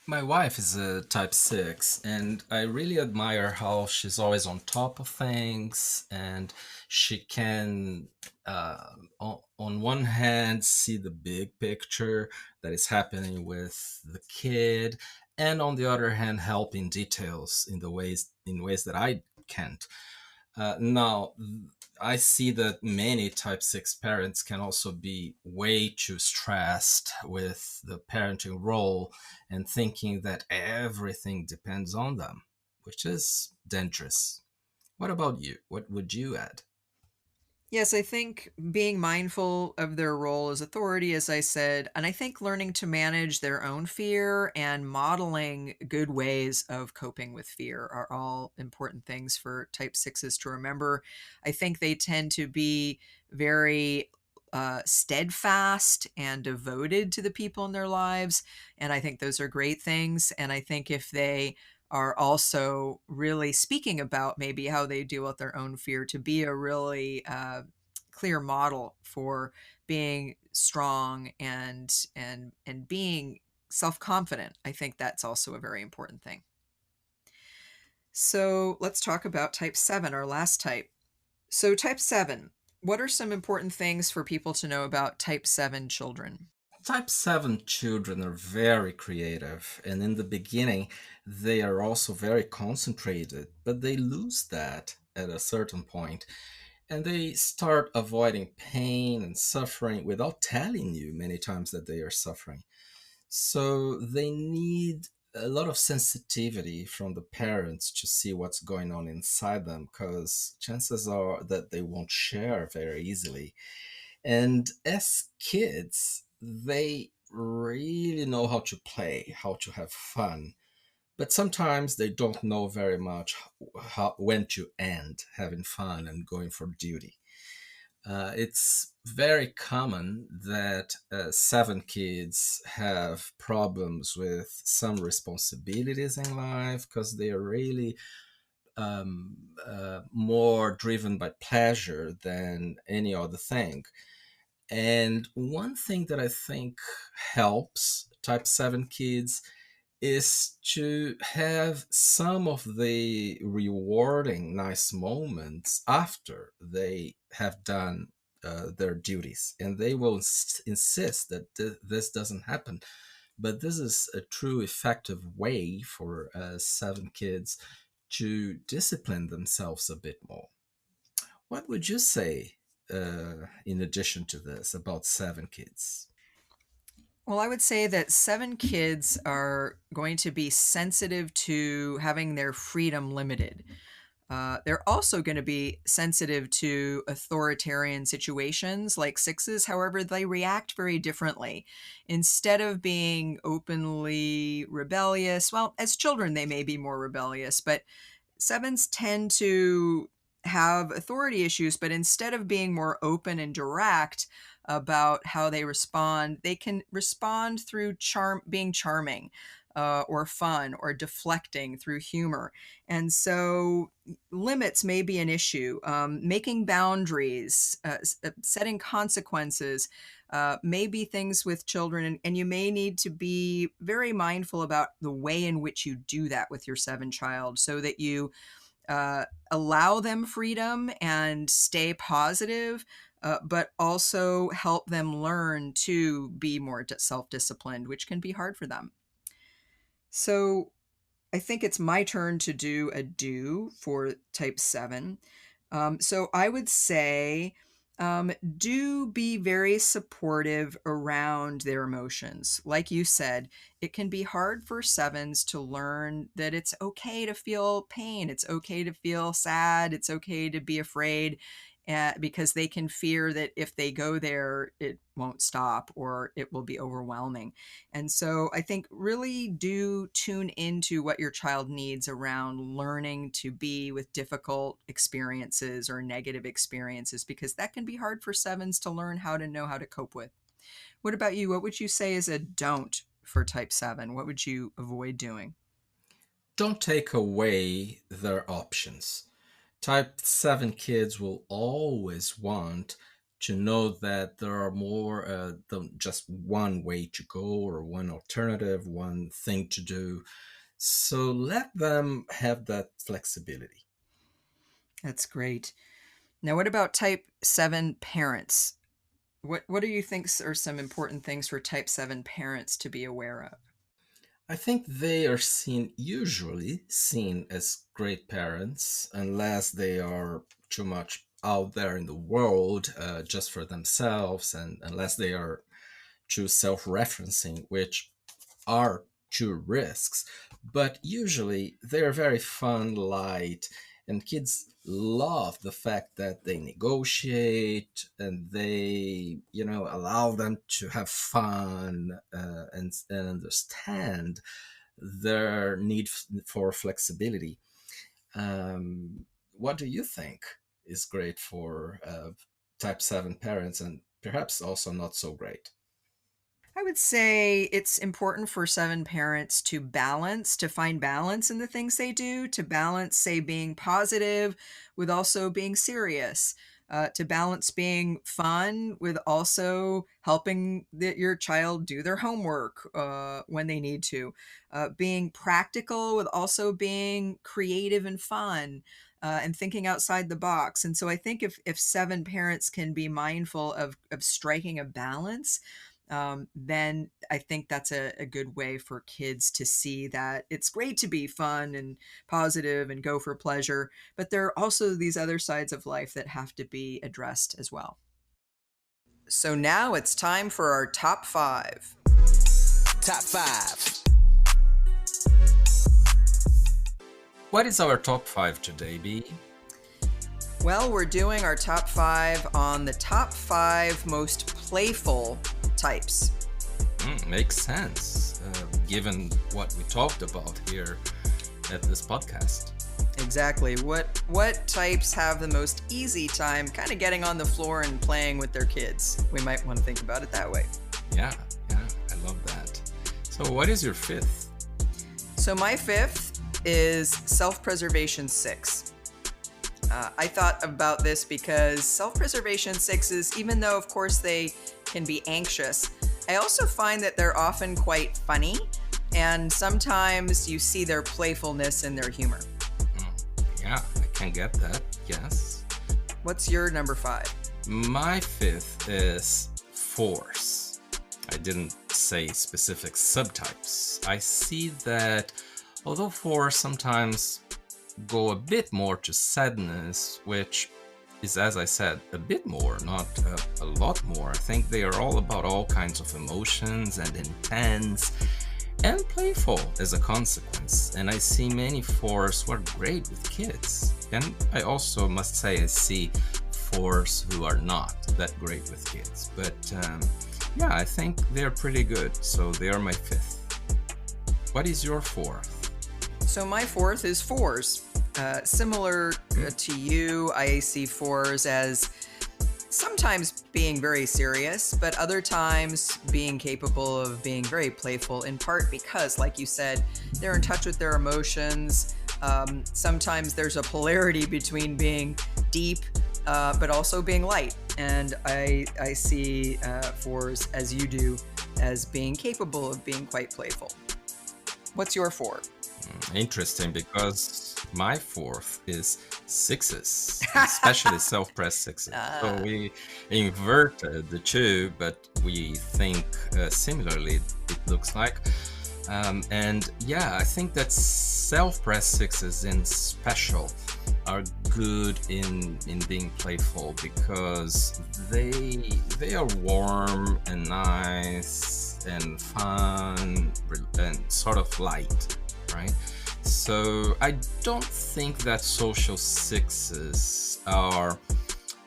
My wife is a type 6, and I really admire how she's always on top of things, and she can, on one hand, see the big picture that is happening with the kid, and on the other hand, help in details in ways that I can't. Now, I see that many type 6 parents can also be way too stressed with the parenting role and thinking that everything depends on them, which is dangerous. What about you? What would you add? Yes, I think being mindful of their role as authority, as I said, and I think learning to manage their own fear and modeling good ways of coping with fear are all important things for type 6s to remember. I think they tend to be very steadfast and devoted to the people in their lives. And I think those are great things. And I think if they are also really speaking about maybe how they deal with their own fear, to be a really clear model for being strong and being self-confident. I think that's also a very important thing. So let's talk about type 7, our last type. So type 7, what are some important things for people to know about type 7 children? Type 7 children are very creative, and in the beginning, they are also very concentrated, but they lose that at a certain point, and they start avoiding pain and suffering without telling you many times that they are suffering. So they need a lot of sensitivity from the parents to see what's going on inside them, because chances are that they won't share very easily. And as kids, they really know how to play, how to have fun, but sometimes they don't know very much when to end having fun and going for duty. It's very common that 7 kids have problems with some responsibilities in life because they are really more driven by pleasure than any other thing. And one thing that I think helps type 7 kids is to have some of the rewarding, nice moments after they have done their duties. And they will insist that this doesn't happen. But this is a true effective way for 7 kids to discipline themselves a bit more. What would you say, in addition to this, about 7 kids? Well, I would say that 7 kids are going to be sensitive to having their freedom limited. They're also going to be sensitive to authoritarian situations like 6s. However, they react very differently. Instead of being openly rebellious, well, as children, they may be more rebellious, but 7s tend to have authority issues, but instead of being more open and direct about how they respond, they can respond through being charming, or fun, or deflecting through humor. And so limits may be an issue. Making boundaries, setting consequences, may be things with children, and you may need to be very mindful about the way in which you do that with your 7 child, so that you allow them freedom and stay positive, but also help them learn to be more self-disciplined, which can be hard for them. So I think it's my turn to do a do for type 7. So I would say, do be very supportive around their emotions. Like you said, it can be hard for 7s to learn that it's okay to feel pain. It's okay to feel sad. It's okay to be afraid, because they can fear that if they go there, it won't stop or it will be overwhelming. And so I think really do tune into what your child needs around learning to be with difficult experiences or negative experiences, because that can be hard for 7s to learn how to know how to cope with. What about you? What would you say is a don't for type 7? What would you avoid doing? Don't take away their options. Type 7 kids will always want to know that there are more than just one way to go or one alternative, one thing to do. So let them have that flexibility. That's great. Now, what about type 7 parents? What do you think are some important things for type 7 parents to be aware of? I think they are usually seen as great parents, unless they are too much out there in the world just for themselves, and unless they are too self referencing, which are two risks. But usually they're very fun, light, and kids love the fact that they negotiate and they, allow them to have fun, and understand their need for flexibility. What do you think is great for type 7 parents, and perhaps also not so great? I would say it's important for 7 parents to find balance in the things they do, to balance, say, being positive with also being serious, to balance being fun with also helping your child do their homework when they need to, being practical with also being creative and fun. And thinking outside the box. And so I think if 7 parents can be mindful of striking a balance, then I think that's a good way for kids to see that it's great to be fun and positive and go for pleasure, but there are also these other sides of life that have to be addressed as well. So now it's time for our top five. Top five. What is our top five today, B? Well, we're doing our top five on the top five most playful types. Makes sense, given what we talked about here at this podcast. Exactly. What types have the most easy time kind of getting on the floor and playing with their kids? We might want to think about it that way. Yeah, I love that. So what is your fifth? So my fifth is self-preservation 6. I thought about this because self-preservation 6s, even though of course they can be anxious, I also find that they're often quite funny, and sometimes you see their playfulness in their humor. Yeah, I can get that, yes. What's your number 5? My fifth is force. I didn't say specific subtypes. I see that although fours sometimes go a bit more to sadness, which is, as I said, a bit more, not a lot more. I think they are all about all kinds of emotions and intense and playful as a consequence. And I see many fours who are great with kids. And I also must say I see fours who are not that great with kids. But yeah, I think they're pretty good. So they are my fifth. What is your fourth? So my fourth is 4s. Similar to you, I see 4s as sometimes being very serious, but other times being capable of being very playful, in part because, like you said, they're in touch with their emotions. Sometimes there's a polarity between being deep, but also being light. And I see 4s, as you do, as being capable of being quite playful. What's your 4? Interesting, because my fourth is 6s, especially self-pressed 6s. So we inverted the two, but we think similarly, it looks like. And yeah, I think that self-pressed 6s in special are good in being playful because they are warm and nice and fun and sort of light. Right? So I don't think that social 6s are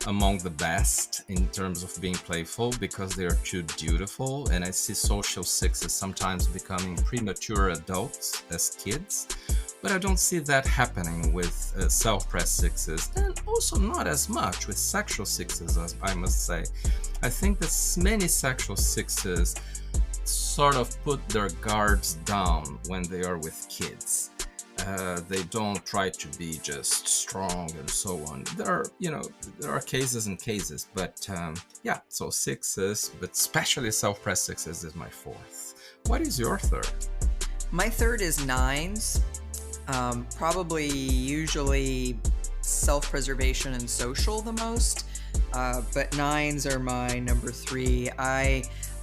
among the best in terms of being playful because they're too dutiful, and I see social 6s sometimes becoming premature adults as kids, but I don't see that happening with self-pressed 6s, and also not as much with sexual 6s, as I must say. I think that many sexual 6s sort of put their guards down when they are with kids. They don't try to be just strong and so on. There are cases and cases, but yeah, so 6s, but especially self-pressed 6s is my fourth. What is your third? My third is 9s. Probably usually self-preservation and social the most, but 9s are my number 3.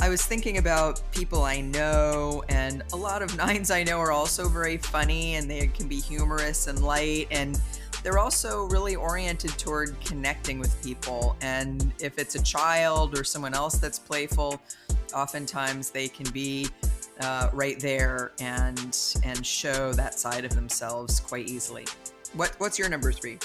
I was thinking about people I know, and a lot of 9s I know are also very funny, and they can be humorous and light, and they're also really oriented toward connecting with people. And if it's a child or someone else that's playful, oftentimes they can be right there and show that side of themselves quite easily. What's your number 3?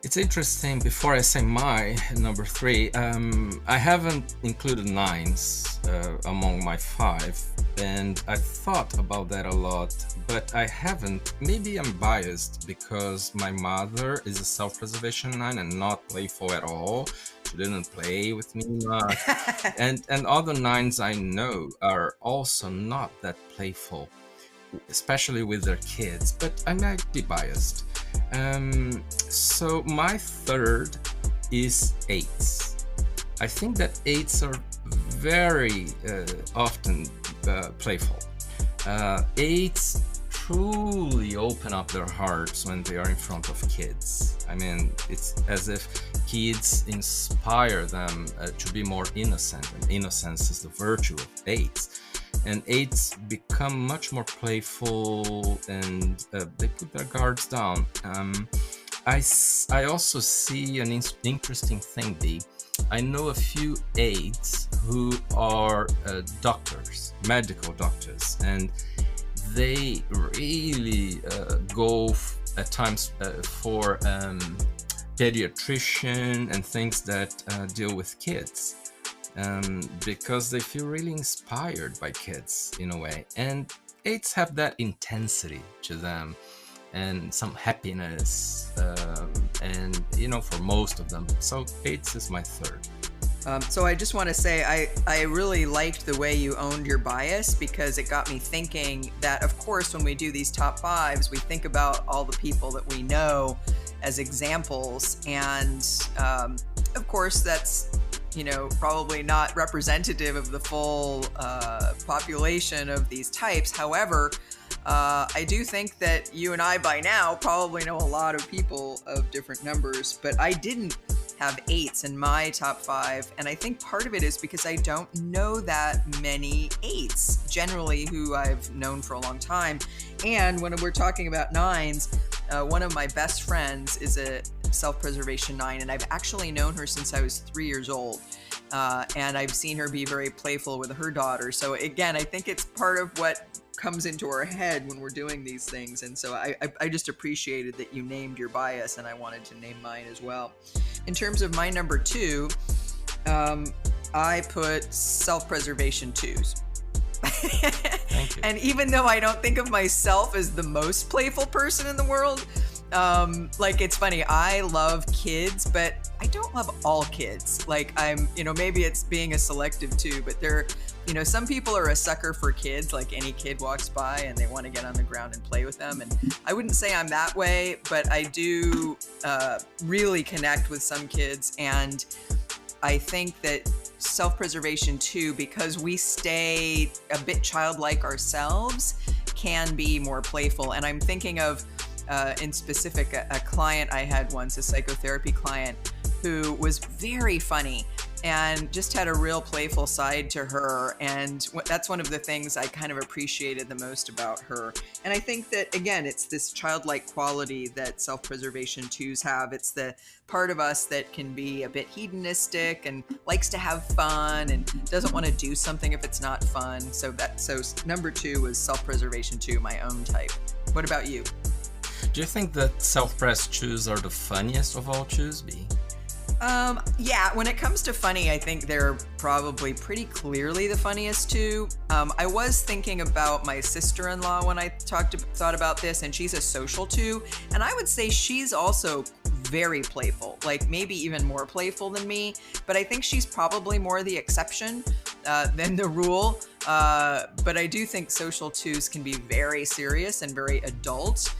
It's interesting, before I say my number 3, I haven't included 9s among my 5, and I thought about that a lot, but I haven't. Maybe I'm biased because my mother is a self-preservation 9 and not playful at all. She didn't play with me much. and other 9s I know are also not that playful, especially with their kids, but I might be biased. So my third is 8s. I think that 8s are very often playful. 8s truly open up their hearts when they are in front of kids. I mean, it's as if kids inspire them to be more innocent, and innocence is the virtue of 8s. And 8s become much more playful, and they put their guards down. I also see an interesting thing, B. I know a few 8s who are doctors, medical doctors, and they really go at times for pediatrician and things that deal with kids, because they feel really inspired by kids in a way. And 8s have that intensity to them and some happiness, and for most of them. So 8s is my third. So I just want to say I really liked the way you owned your bias, because it got me thinking that, of course, when we do these top 5s, we think about all the people that we know as examples. And of course, that's probably not representative of the full population of these types. However, I do think that you and I by now probably know a lot of people of different numbers, but I didn't have 8s in my top 5. And I think part of it is because I don't know that many 8s generally who I've known for a long time. And when we're talking about 9s, one of my best friends is a self-preservation 9, and I've actually known her since I was 3 years old. And I've seen her be very playful with her daughter. So again, I think it's part of what comes into our head when we're doing these things. And so I just appreciated that you named your bias, and I wanted to name mine as well. In terms of my number 2, I put self-preservation 2s. Thank you. And even though I don't think of myself as the most playful person in the world, it's funny, I love kids, but I don't love all kids. Maybe it's being a selective 2, but some people are a sucker for kids. Like any kid walks by and they want to get on the ground and play with them. And I wouldn't say I'm that way, but I do really connect with some kids. And I think that self-preservation 2, because we stay a bit childlike ourselves, can be more playful. And I'm thinking of, in specific, a client I had once, a psychotherapy client, who was very funny and just had a real playful side to her. And that's one of the things I kind of appreciated the most about her. And I think that, again, it's this childlike quality that self-preservation 2s have. It's the part of us that can be a bit hedonistic and likes to have fun and doesn't want to do something if it's not fun. So number 2 was self-preservation 2, my own type. What about you? Do you think that self-pres 2s are the funniest of all 2s, B? Yeah, when it comes to funny, I think they're probably pretty clearly the funniest 2. I was thinking about my sister-in-law when I thought about this, and she's a social 2, and I would say she's also very playful, like maybe even more playful than me, but I think she's probably more the exception than the rule. But I do think social 2s can be very serious and very adult.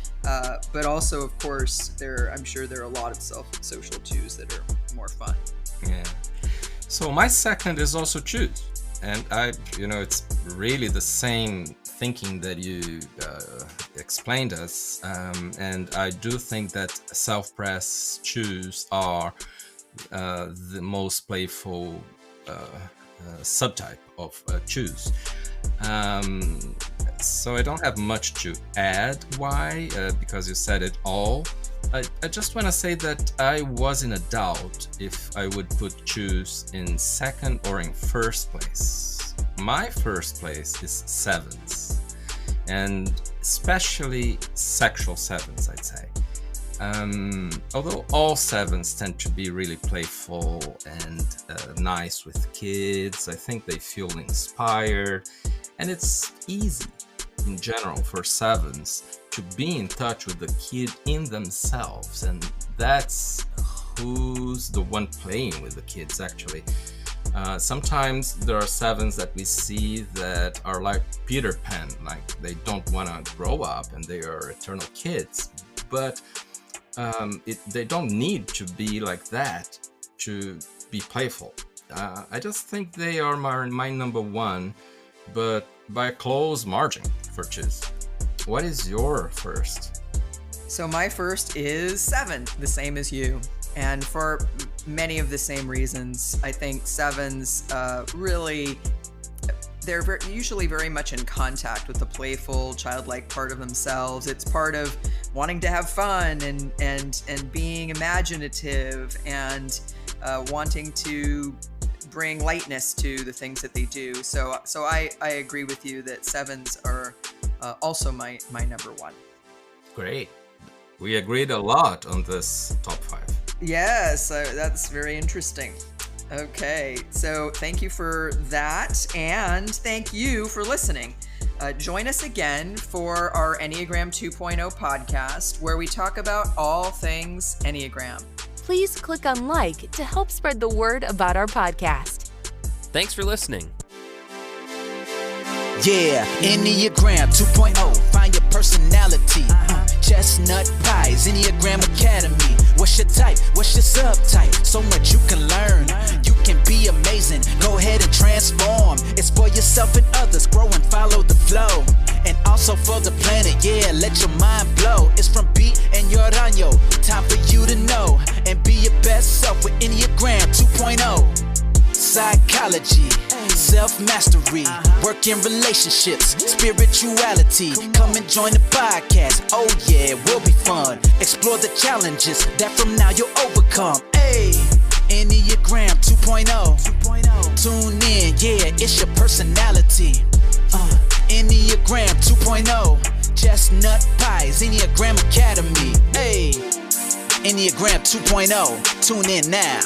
But also, of course, I'm sure there are a lot of social 2s that are more fun. Yeah. So my second is also 2s, and it's really the same thinking that you explained us, and I do think that self-pres 2s are the most playful subtype of 2s. So I don't have much to add. Why? Because you said it all. I just want to say that I was in a doubt if I would put 2s in second or in first place. My first place is 7s, and especially sexual 7s, I'd say. Although all 7s tend to be really playful and nice with kids, I think they feel inspired, and it's easy in general for 7s to be in touch with the kid in themselves, and that's who's the one playing with the kids actually. Sometimes there are 7s that we see that are like Peter Pan, like they don't want to grow up and they are eternal kids, but they don't need to be like that to be playful. I just think they are my number 1, but by a close margin for 2s. What is your first? So my first is 7, the same as you. And for many of the same reasons. I think sevens really, they're usually very much in contact with the playful, childlike part of themselves. It's part of wanting to have fun and being imaginative and wanting to bring lightness to the things that they do. So I agree with you that sevens are also my number one. Great. We agreed a lot on this top 5. Yes, that's very interesting. Okay, so thank you for that, and thank you for listening. Join us again for our Enneagram 2.0 podcast, where we talk about all things Enneagram. Please click on like to help spread the word about our podcast. Thanks for listening. Yeah, Enneagram 2.0, find your personality. Chestnut, Paes, Enneagram Academy. What's your type? What's your subtype? So much you can learn. You can be amazing. Go ahead and transform. It's for yourself and others. Grow and follow the flow. And also for the planet, yeah, let your mind blow. It's from B and Yoranyo. Time for you to know and be your best self with Enneagram 2.0. Psychology, self-mastery, work in relationships, spirituality. Come and join the podcast. Oh yeah, it will be fun. Explore the challenges that from now you'll overcome. Hey, Enneagram 2.0. Tune in, yeah, it's your personality. Enneagram 2.0. Chestnut, Paes, Enneagram Academy. Hey, Enneagram 2.0. Tune in now.